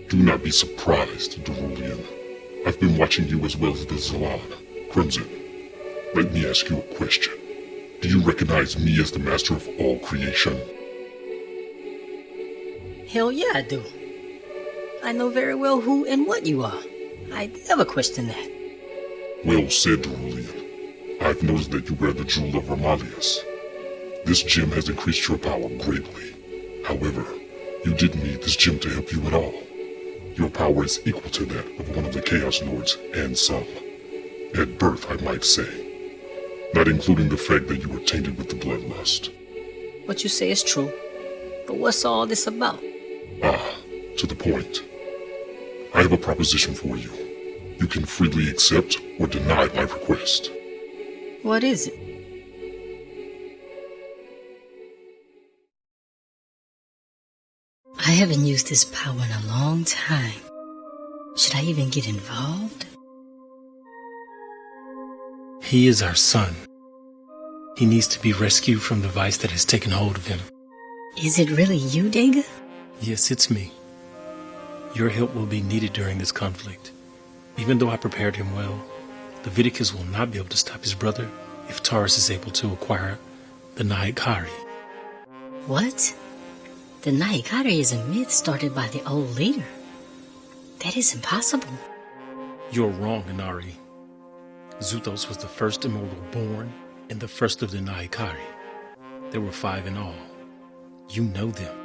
F: Do not be surprised, Derulian. I've been watching you as well as the Zalan. Crimson, let me ask you a question. Do you recognize me as the master of all creation?
G: Hell yeah, I do. I know very well who and what you are. I'd never question that.
F: Well said, Derulian. I've noticed that you wear the Jewel of Romalius. This gem has increased your power greatly. However, you didn't need this gem to help you at all. Your power is equal to that of one of the Chaos Lords, and some. At birth, I might say. Not including the fact that you were tainted with the bloodlust.
G: What you say is true. But what's all this about?
F: To the point. I have a proposition for you. You can freely accept or deny my request.
G: What is it? I haven't used this power in a long time. Should I even get involved?
A: He is our son. He needs to be rescued from the vice that has taken hold of him.
G: Is it really you, Dagger?
A: Yes, it's me. Your help will be needed during this conflict. Even though I prepared him well, Leviticus will not be able to stop his brother if Taurus is able to acquire the Naikari.
G: What? The Naikari is a myth started by the old leader. That is impossible.
A: You're wrong, Inari. Zuthos was the first immortal born and the first of the Naikari. There were 5 in all. You know them.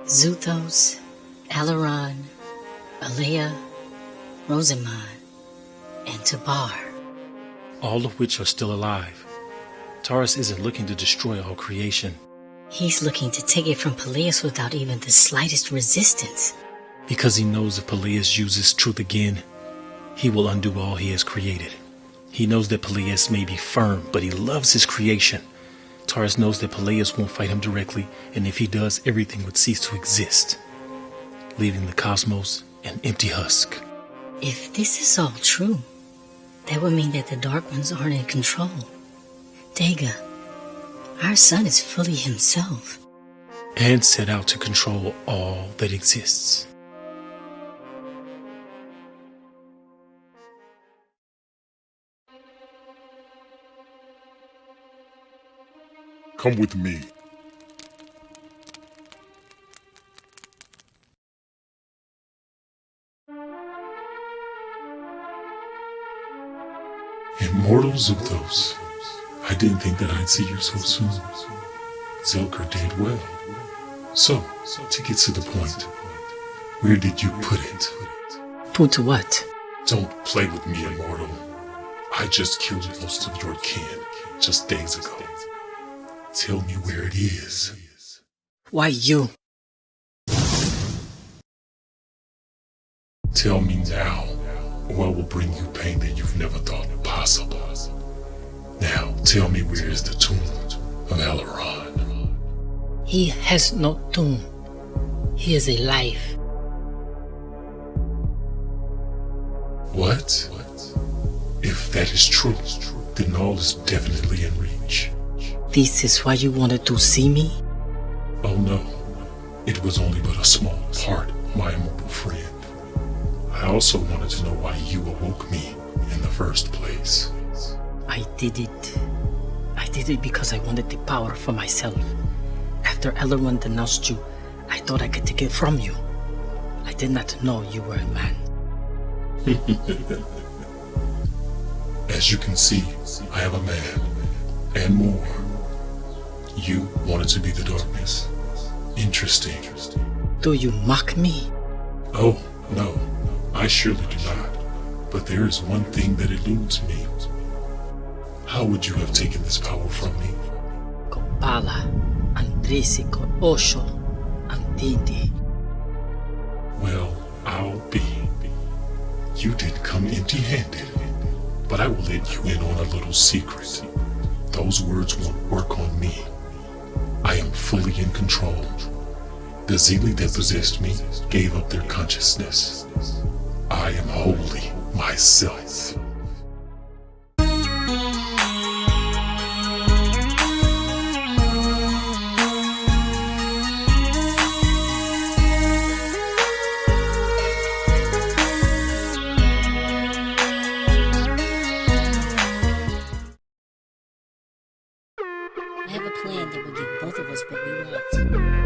G: Zuthos, Alaran, Alea, Rosamond, and Tabar.
A: All of which are still alive. Taurus isn't looking to destroy all creation.
G: He's looking to take it from Peleus without even the slightest resistance.
A: Because he knows if Peleus uses truth again, he will undo all he has created. He knows that Peleus may be firm, but he loves his creation. Taurus knows that Peleus won't fight him directly, and if he does, everything would cease to exist, leaving the cosmos an empty husk.
G: If this is all true, that would mean that the Dark Ones aren't in control. Dagger, our son is fully himself.
A: And set out to control all that exists.
F: Come with me.
B: Immortal Zuthos. I didn't think that I'd see you so soon. Zelker did well. So, to get to the point, where did you put it?
G: Put to what?
B: Don't play with me, Immortal. I just killed most of your kin just days ago. Tell me where it is.
G: Why you?
B: Tell me now, or I will bring you pain that you've never thought possible. Now, tell me where is the tomb? Valeron.
I: He has no tomb. He is alive.
B: What? If that is true, then all is definitely in reach.
I: This is why you wanted to see me?
B: Oh no, it was only but a small part, my immortal friend. I also wanted to know why you awoke me in the first place.
I: I did it. I did it because I wanted the power for myself. After Elrond denounced you, I thought I could take it from you. I did not know you were a man.
B: As you can see, I am a man, and more. You wanted to be the darkness. Interesting.
I: Do you mock me?
B: Oh, no, I surely do not. But there is one thing that eludes me. How would you have taken this power from me?
I: Kopala, Andrisico, Osho, Antindi.
B: Well, I'll be. You did come empty-handed, but I will let you in on a little secret. Those words won't work on me. I am fully in control. The Zeali that possessed me gave up their consciousness. I am wholly myself.
C: I have a plan that will give both of us what we want.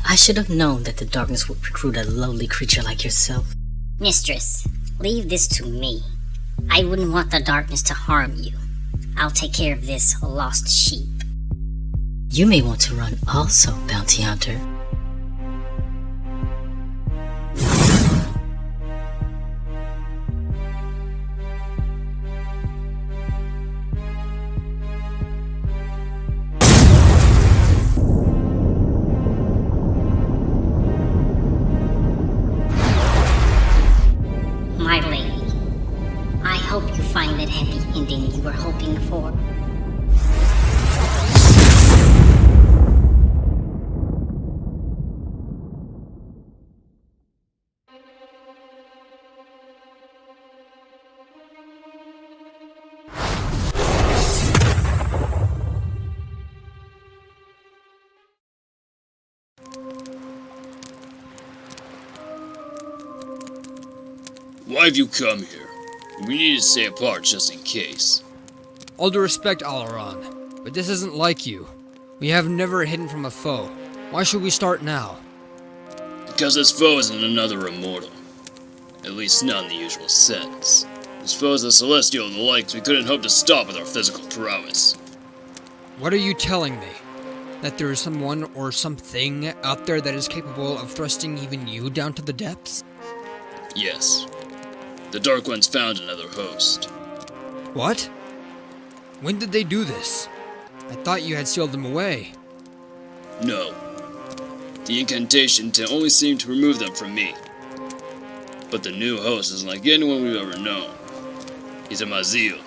G: I should have known that the darkness would recruit a lowly creature like yourself.
C: Mistress, leave this to me. I wouldn't want the darkness to harm you. I'll take care of this lost sheep.
G: You may want to run also, bounty hunter.
C: My lady, I hope you find it happy
J: Why have you come here? We need to stay apart just in case.
K: All due respect, Alaran, but this isn't like you. We have never hidden from a foe. Why should we start now?
J: Because this foe isn't another immortal. At least not in the usual sense. This foe is a celestial and the likes we couldn't hope to stop with our physical prowess.
K: What are you telling me? That there is someone or something out there that is capable of thrusting even you down to the depths?
J: Yes. The Dark Ones found another host.
K: What? When did they do this? I thought you had sealed them away.
J: No. The incantation only seemed to remove them from me. But the new host isn't like anyone we've ever known. He's a Mazil.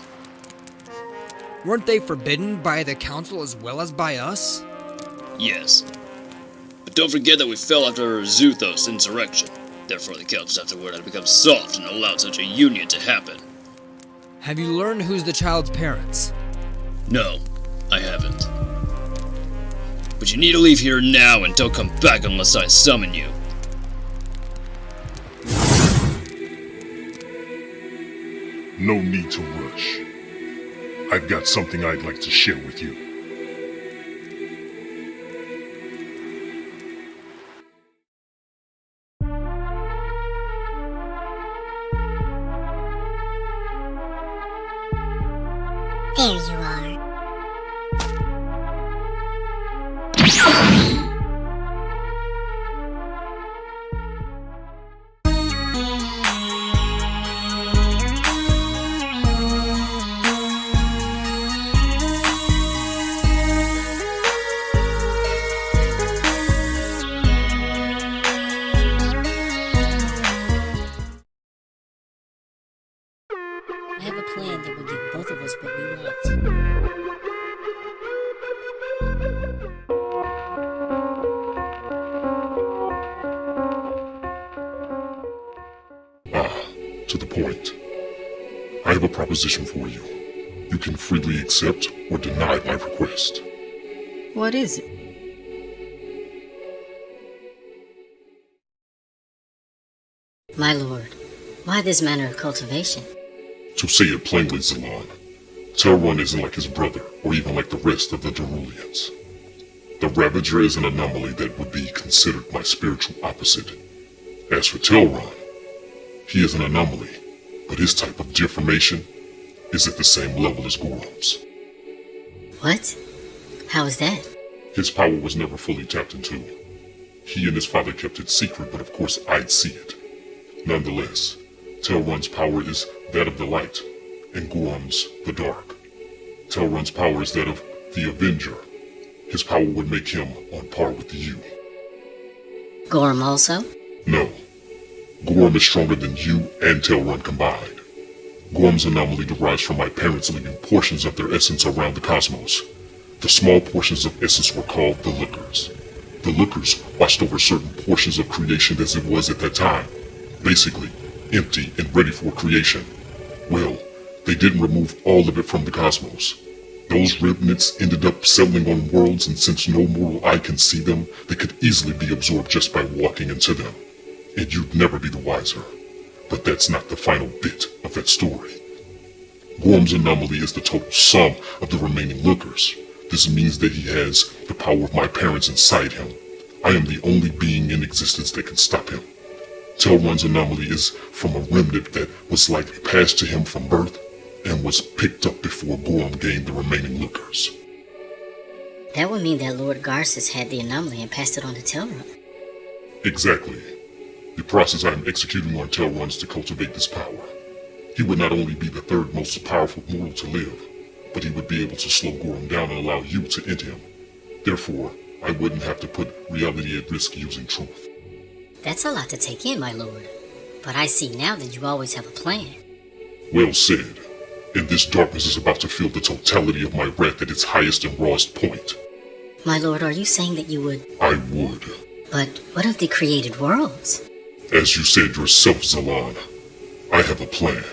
K: Weren't they forbidden by the council as well as by us?
J: Yes. But don't forget that we fell after Zuthos' insurrection. Therefore, the council afterward had become soft and allowed such a union to happen.
K: Have you learned who's the child's parents?
J: No, I haven't. But you need to leave here now and don't come back unless I summon you.
F: No need to rush. I've got something I'd like to share with you.
D: There you are.
C: I have a plan that will give both of us what we want.
F: To the point. I have a proposition for you. You can freely accept or deny my request.
G: What is it?
C: My lord, why this manner of cultivation?
F: To say it plainly, Zalon, Telrun isn't like his brother, or even like the rest of the Darulians. The Ravager is an anomaly that would be considered my spiritual opposite. As for Telrun, he is an anomaly, but his type of deformation is at the same level as Gorham's.
C: What? How is that?
F: His power was never fully tapped into. He and his father kept it secret, but of course I'd see it. Nonetheless, Telrun's power is that of the light, and Gorham's the dark. Telrun's power is that of the Avenger. His power would make him on par with you.
C: Gorham also?
F: No. Gorham is stronger than you and Telrun combined. Gorham's anomaly derives from my parents leaving portions of their essence around the cosmos. The small portions of essence were called the Lookers. The Lookers watched over certain portions of creation as it was at that time. Basically, empty and ready for creation. Well, they didn't remove all of it from the cosmos. Those remnants ended up settling on worlds, and since no mortal eye can see them, they could easily be absorbed just by walking into them. And you'd never be the wiser. But that's not the final bit of that story. Gorham's anomaly is the total sum of the remaining Lookers. This means that he has the power of my parents inside him. I am the only being in existence that can stop him. Telrun's anomaly is from a remnant that was likely passed to him from birth and was picked up before Gorham gained the remaining Lookers.
C: That would mean that Lord Garces had the anomaly and passed it on to Telrun.
F: Exactly. The process I am executing on Telrun is to cultivate this power. He would not only be the third most powerful mortal to live, but he would be able to slow Gorham down and allow you to end him. Therefore, I wouldn't have to put reality at risk using truth.
C: That's a lot to take in, my lord. But I see now that you always have a plan.
F: Well said. And this darkness is about to feel the totality of my wrath at its highest and rawest point.
C: My lord, are you saying that you would...
F: I would.
C: But what of the created worlds?
F: As you said yourself, Zalon, I have a plan.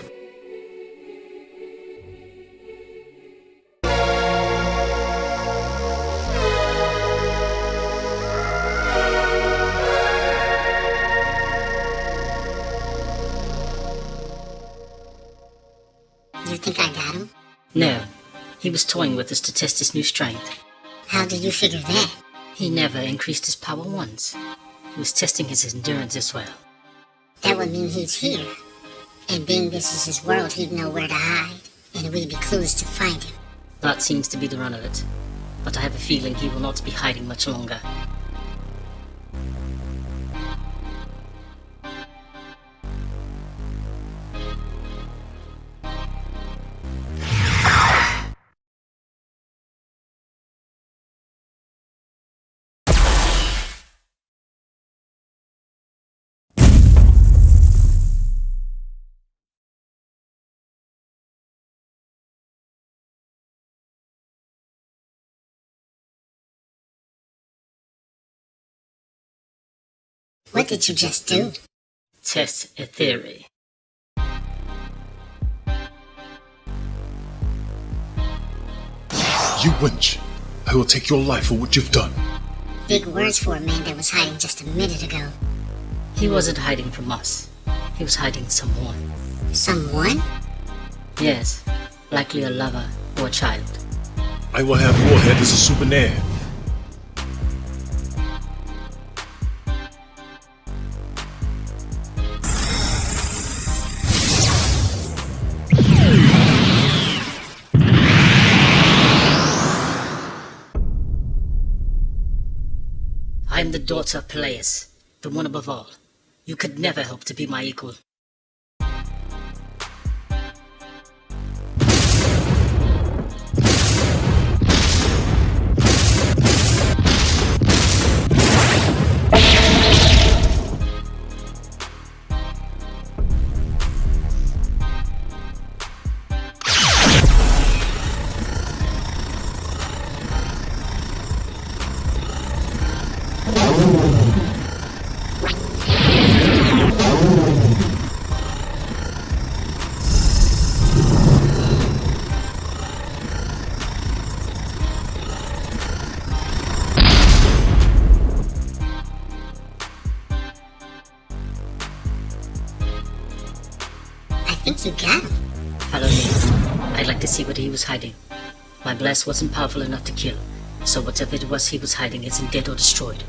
I: was toying with us to test his new strength.
D: How did you figure that?
I: He never increased his power once. He was testing his endurance as well.
D: That would mean he's here. And being this is his world, he'd know where to hide. And we'd be clues to find him.
I: That seems to be the run of it. But I have a feeling he will not be hiding much longer.
D: What did you just do?
I: Test a theory.
B: You wench! I will take your life for what you've done.
D: Big words for a man that was hiding just a minute ago.
I: He wasn't hiding from us. He was hiding someone.
D: Someone?
I: Yes, likely a lover or a child.
B: I will have your head as a souvenir.
I: I am the daughter of Peleus, the one above all. You could never hope to be my equal.
D: I think you got him.
I: Follow me. I'd like to see what he was hiding. My blast wasn't powerful enough to kill, so whatever it was he was hiding isn't dead or destroyed.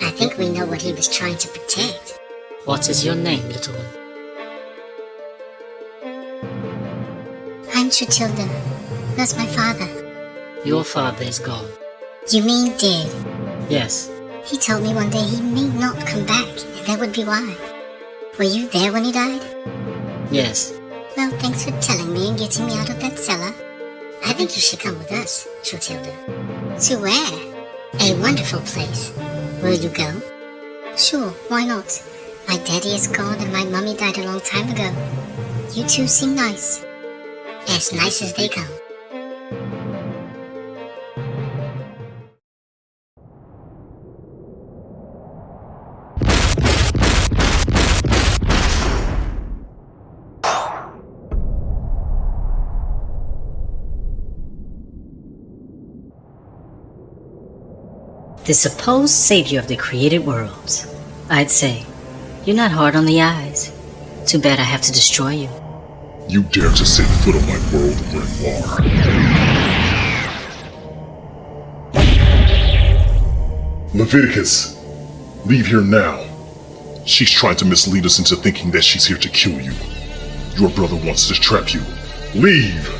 D: I think we know what he was trying to protect.
I: What is your name, little one?
D: I'm Trutilda. That's my father.
I: Your father is gone.
D: You mean dead?
I: Yes.
D: He told me one day he may not come back, and that would be why. Were you there when he died?
I: Yes.
D: Well, thanks for telling me and getting me out of that cellar. I think you should come with us, Trutilda. To where? A wonderful place. Will you go? Sure, why not? My daddy is gone and my mummy died a long time ago. You two seem nice. As nice as they come.
I: The supposed savior of the created worlds. I'd say, you're not hard on the eyes. Too bad I have to destroy you.
F: You dare to set foot on my world, Renoir. Leviticus, leave here now. She's trying to mislead us into thinking that she's here to kill you. Your brother wants to trap you. Leave!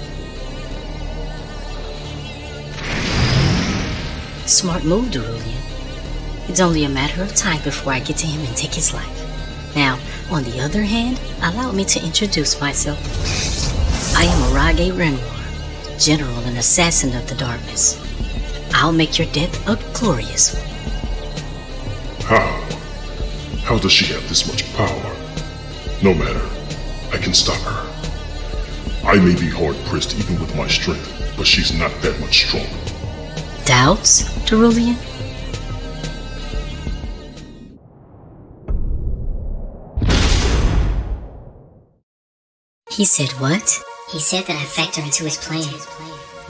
I: Smart move, Derulian. It's only a matter of time before I get to him and take his life. Now, on the other hand, allow me to introduce myself. I am Arage Renoir, General and Assassin of the Darkness. I'll make your death a glorious one.
F: How? How does she have this much power? No matter. I can stop her. I may be hard-pressed even with my strength, but she's not that much stronger.
C: Doubts, Cerulean? He said what?
D: He said that I factor into his plan.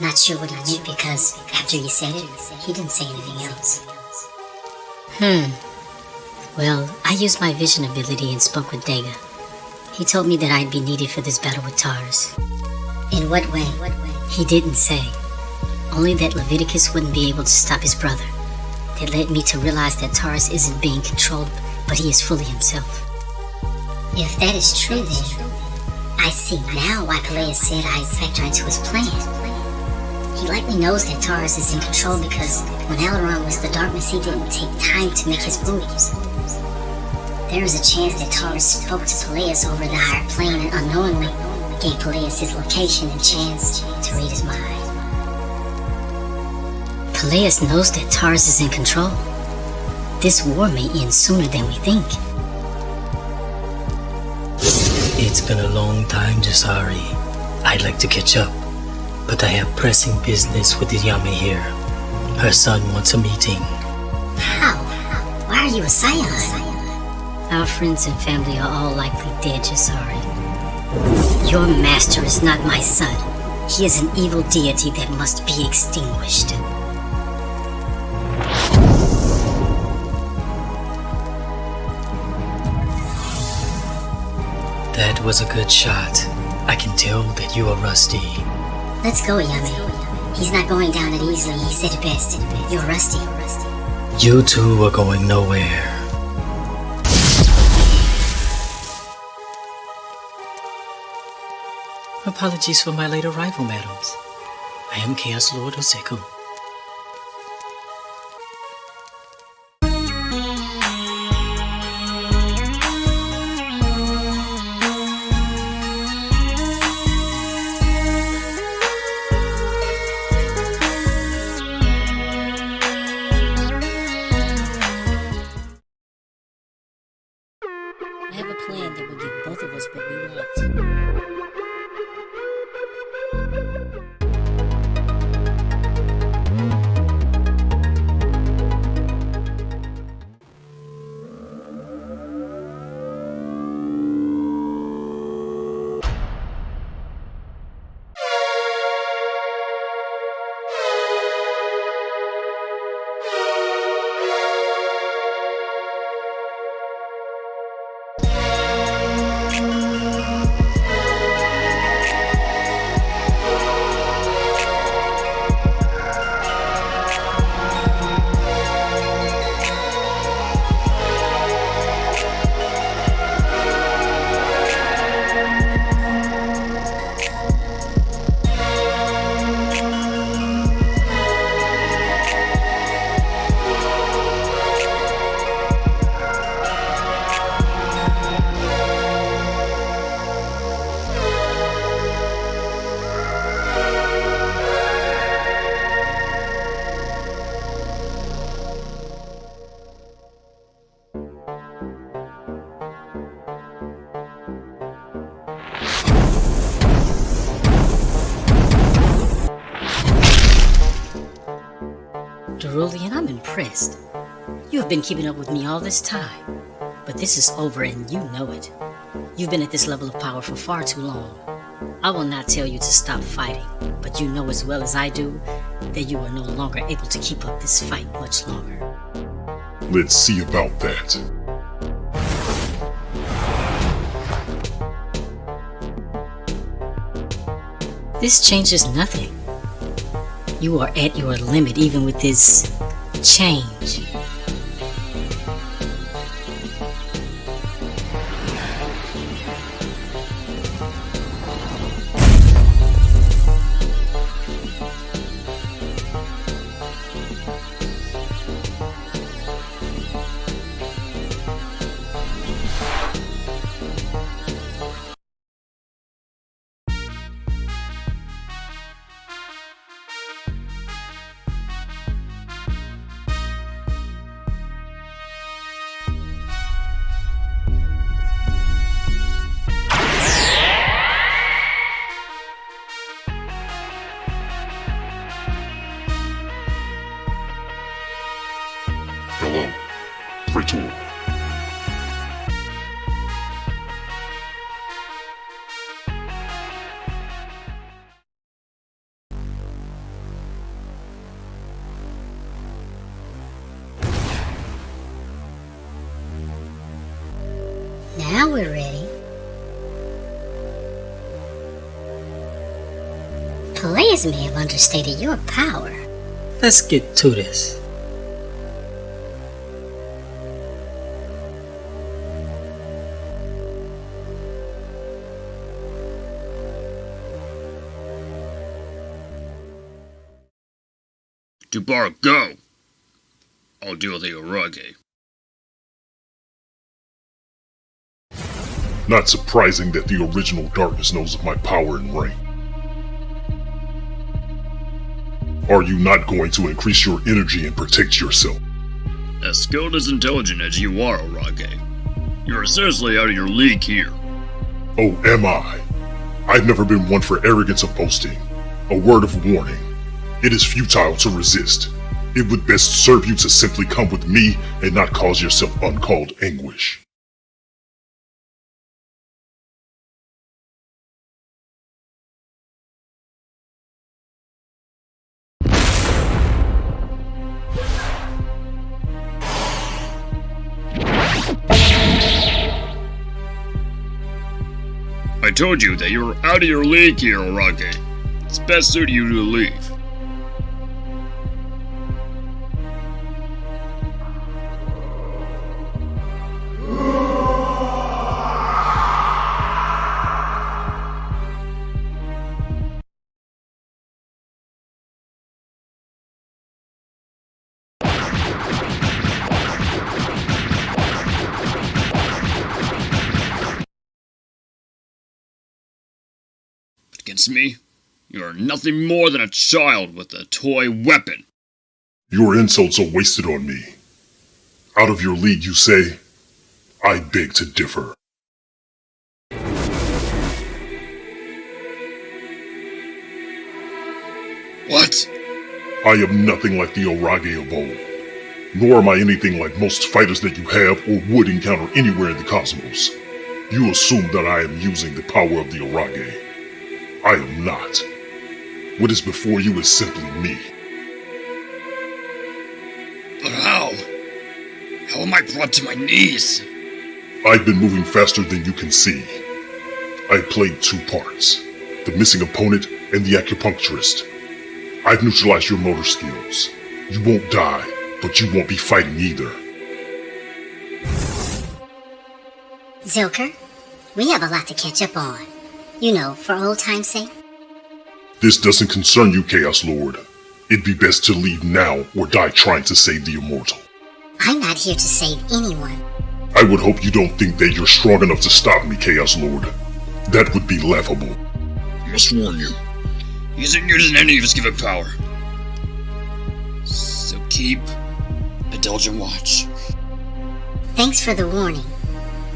D: Not sure what he meant because after he said it, he didn't say anything else.
C: Well, I used my vision ability and spoke with Dega. He told me that I'd be needed for this battle with Tars.
D: In what way?
C: He didn't say. Only that Leviticus wouldn't be able to stop his brother. That led me to realize that Tars isn't being controlled, but he is fully himself.
D: If that is true, then I see now why Peleus said I factor into his plan. He likely knows that Tars is in control because when Aileron was the darkness, he didn't take time to make his moves. There is a chance that Tars spoke to Peleus over the higher plane and unknowingly gave Peleus his location and chance to read his mind.
C: Peleus knows that Tars is in control. This war may end sooner than we think.
I: It's been a long time, Jasari. I'd like to catch up, but I have pressing business with the Yame here. Her son wants a meeting.
D: How? Why are you a Scion?
C: Our friends and family are all likely dead, Jasari. Your master is not my son. He is an evil deity that must be extinguished.
I: That was a good shot. I can tell that you are rusty.
D: Let's go, Yame. He's not going down that easily. He said it best. You're rusty.
I: You two are going nowhere. Apologies for my late arrival, madams. I am Chaos Lord Oseko.
C: I have a plan that will give both of us what we want. Cerulean, I'm impressed. You have been keeping up with me all this time. But this is over and you know it. You've been at this level of power for far too long. I will not tell you to stop fighting, but you know as well as I do that you are no longer able to keep up this fight much longer.
F: Let's see about that.
C: This changes nothing. You are at your limit even with this change.
F: fellow. Praetor.
D: Now we're ready. Peleus may have understated your power.
I: Let's get to this.
J: Dubar, go! I'll deal with the Orage.
F: Not surprising that the original darkness knows of my power and rank. Are you not going to increase your energy and protect yourself?
J: As skilled as intelligent as you are, Orage, you are seriously out of your league here.
F: Oh, am I? I've never been one for arrogance or boasting. A word of warning. It is futile to resist. It would best serve you to simply come with me and not cause yourself uncalled anguish.
J: I told you that you're out of your league here, Orage. It's best suited you to leave. Against me, you are nothing more than a child with a toy weapon.
F: Your insults are wasted on me. Out of your league, you say? I beg to differ.
J: What?
F: I am nothing like the Orage of old, nor am I anything like most fighters that you have or would encounter anywhere in the cosmos. You assume that I am using the power of the Orage. I am not. What is before you is simply me.
J: But how? How am I brought to my knees?
F: I've been moving faster than you can see. I played two parts, the missing opponent and the acupuncturist. I've neutralized your motor skills. You won't die, but you won't be fighting either.
D: Zilker, we have a lot to catch up on. You know, for old time's sake.
F: This doesn't concern you, Chaos Lord. It'd be best to leave now or die trying to save the immortal.
D: I'm not here to save anyone.
F: I would hope you don't think that you're strong enough to stop me, Chaos Lord. That would be laughable.
J: I must warn you, he isn't using any of his given power. So keep a diligent watch.
D: Thanks for the warning.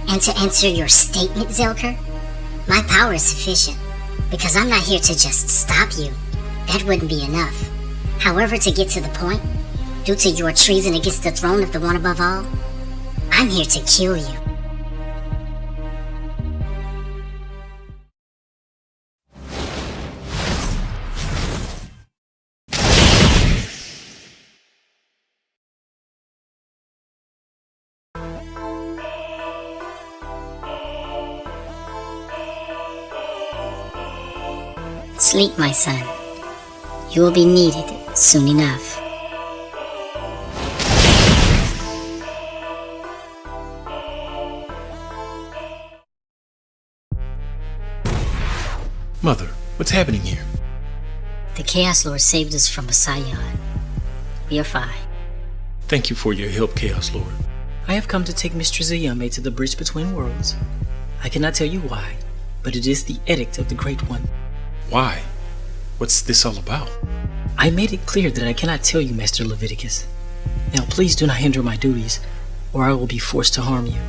D: And to answer your statement, Zilker, my power is sufficient, because I'm not here to just stop you. That wouldn't be enough. However, to get to the point, due to your treason against the throne of the One Above All, I'm here to kill you. Sleep, my son. You will be needed soon enough.
A: Mother, what's happening here?
C: The Chaos Lord saved us from a Scion. We are fine.
A: Thank you for your help, Chaos Lord.
I: I have come to take Mistress Ayame to the bridge between worlds. I cannot tell you why, but it is the edict of the Great One.
A: Why? What's this all about?
I: I made it clear that I cannot tell you, Master Leviticus. Now please do not hinder my duties, or I will be forced to harm you.